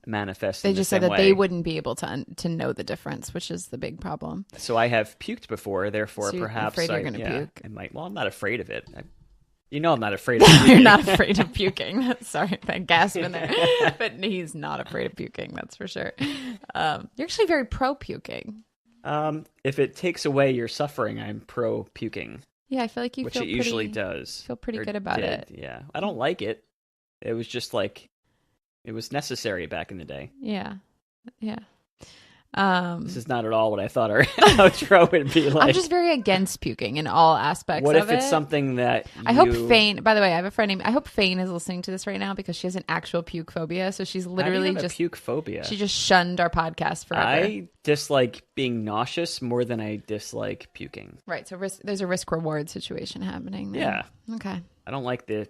manifest. They in just the said same that way. they wouldn't be able to know the difference, which is the big problem. So I have puked before, therefore So you're perhaps afraid you're gonna puke? I might. Well, I'm not afraid of it. I'm not afraid of puking. You're not afraid of puking. Sorry, that gasp in there. But he's not afraid of puking, that's for sure. You're actually very pro puking. If it takes away your suffering, I'm pro puking. Yeah, I feel like which it usually does. Feel pretty Or good about did, it. Yeah, I don't like it. It was just like it was necessary back in the day. Yeah. This is not at all what I thought our outro would be like. I'm just very against puking in all aspects What of if it's it. something that I hope Fane, by the way, I have a friend named, I hope Fane is listening to this right now because she has an actual puke phobia. So she's literally just puke phobia. She just shunned our podcast forever. I dislike being nauseous more than I dislike puking. Right. So there's a risk reward situation happening there. Yeah. Okay. I don't like the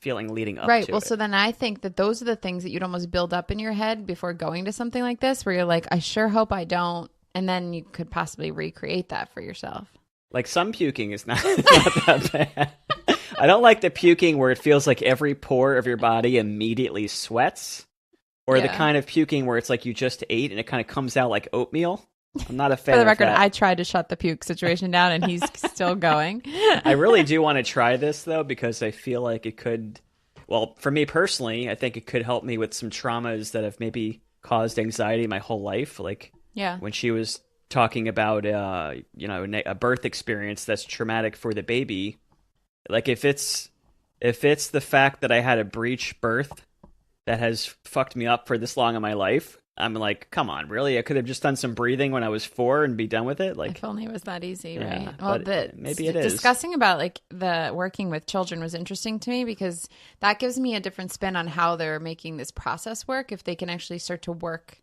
feeling leading up Right. to Well, it. so then I think that those are the things that you'd almost build up in your head before going to something like this, where you're like, I sure hope I don't. And then you could possibly recreate that for yourself. Like some puking is not that bad. I don't like the puking where it feels like every pore of your body immediately sweats. Or the kind of puking where it's like you just ate and it kind of comes out like oatmeal. I'm not a fan For the of record, that. I tried to shut the puke situation down and he's still going. I really do want to try this, though, because I feel like it could... Well, for me personally, I think it could help me with some traumas that have maybe caused anxiety my whole life. Like... Yeah. When she was talking about, a birth experience that's traumatic for the baby, like if it's the fact that I had a breech birth that has fucked me up for this long in my life, I'm like, come on, really? I could have just done some breathing when I was 4 and be done with it. Like, if only it was that easy, yeah, right? Well, maybe it is. Discussing about like the working with children was interesting to me because that gives me a different spin on how they're making this process work. If they can actually start to work.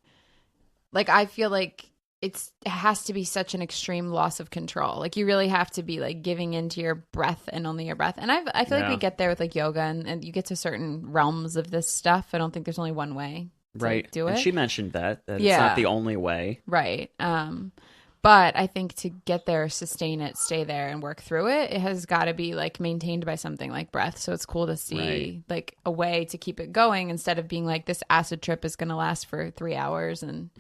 Like, I feel like it has to be such an extreme loss of control. Like, you really have to be, like, giving into your breath and only your breath. And I feel like we get there with, like, yoga and you get to certain realms of this stuff. I don't think there's only one way to do it. And she mentioned that it's not the only way. Right. But I think to get there, sustain it, stay there, and work through it, it has got to be like maintained by something like breath. So it's cool to see like a way to keep it going instead of being like this acid trip is going to last for 3 hours and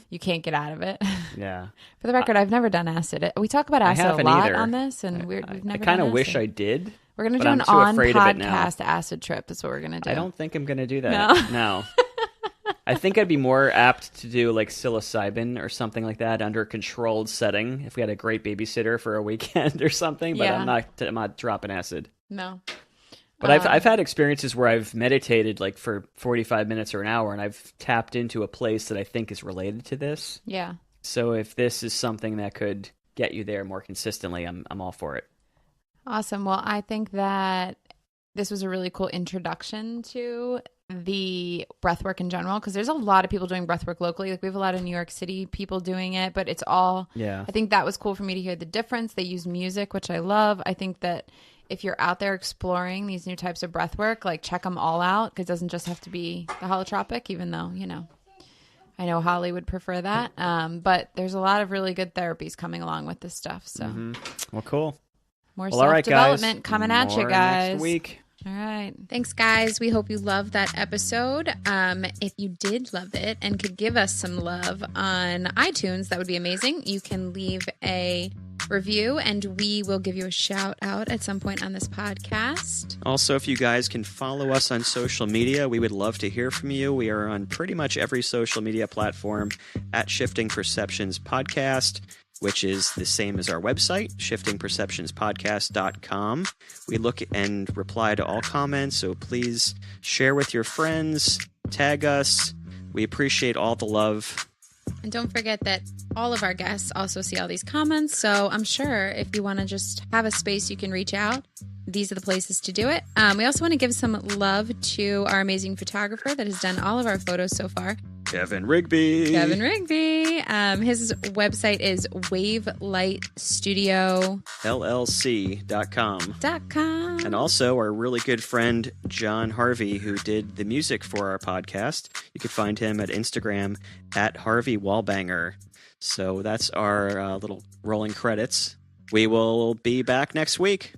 you can't get out of it. Yeah. For the record, I've never done acid. We talk about acid a lot on this, and we've never. I kind of done wish acid. I did. We're going to but do I'm an too afraid of it now. on-podcast acid trip is what we're going to do. I don't think I'm going to do that. No. I think I'd be more apt to do like psilocybin or something like that under a controlled setting if we had a great babysitter for a weekend or something. But I'm not dropping acid. No. But I've had experiences where I've meditated like for 45 minutes or an hour, and I've tapped into a place that I think is related to this. Yeah. So if this is something that could get you there more consistently, I'm all for it. Awesome. Well, I think that this was a really cool introduction to the breathwork in general, because there's a lot of people doing breathwork locally. Like we have a lot of New York City people doing it, but it's all, I think that was cool for me to hear the difference. They use music, which I love. I think that if you're out there exploring these new types of breathwork, like check them all out, because it doesn't just have to be the holotropic, even though, I know Holly would prefer that. But there's a lot of really good therapies coming along with this stuff. So Well, cool. More all right, self-development guys. coming at you More guys. next week. All right. Thanks, guys. We hope you loved that episode. If you did love it and could give us some love on iTunes, that would be amazing. You can leave a review and we will give you a shout out at some point on this podcast. Also, if you guys can follow us on social media, we would love to hear from you. We are on pretty much every social media platform at Shifting Perceptions Podcast, which is the same as our website, shiftingperceptionspodcast.com. We look and reply to all comments, so please share with your friends, tag us. We appreciate all the love. And don't forget that all of our guests also see all these comments. So I'm sure if you want to just have a space, you can reach out. These are the places to do it. We also want to give some love to our amazing photographer that has done all of our photos so far. Kevin Rigby. His website is wavelightstudio.llc.com. And also our really good friend, John Harvey, who did the music for our podcast. You can find him at Instagram at Harvey Wallbanger. So that's our little rolling credits. We will be back next week.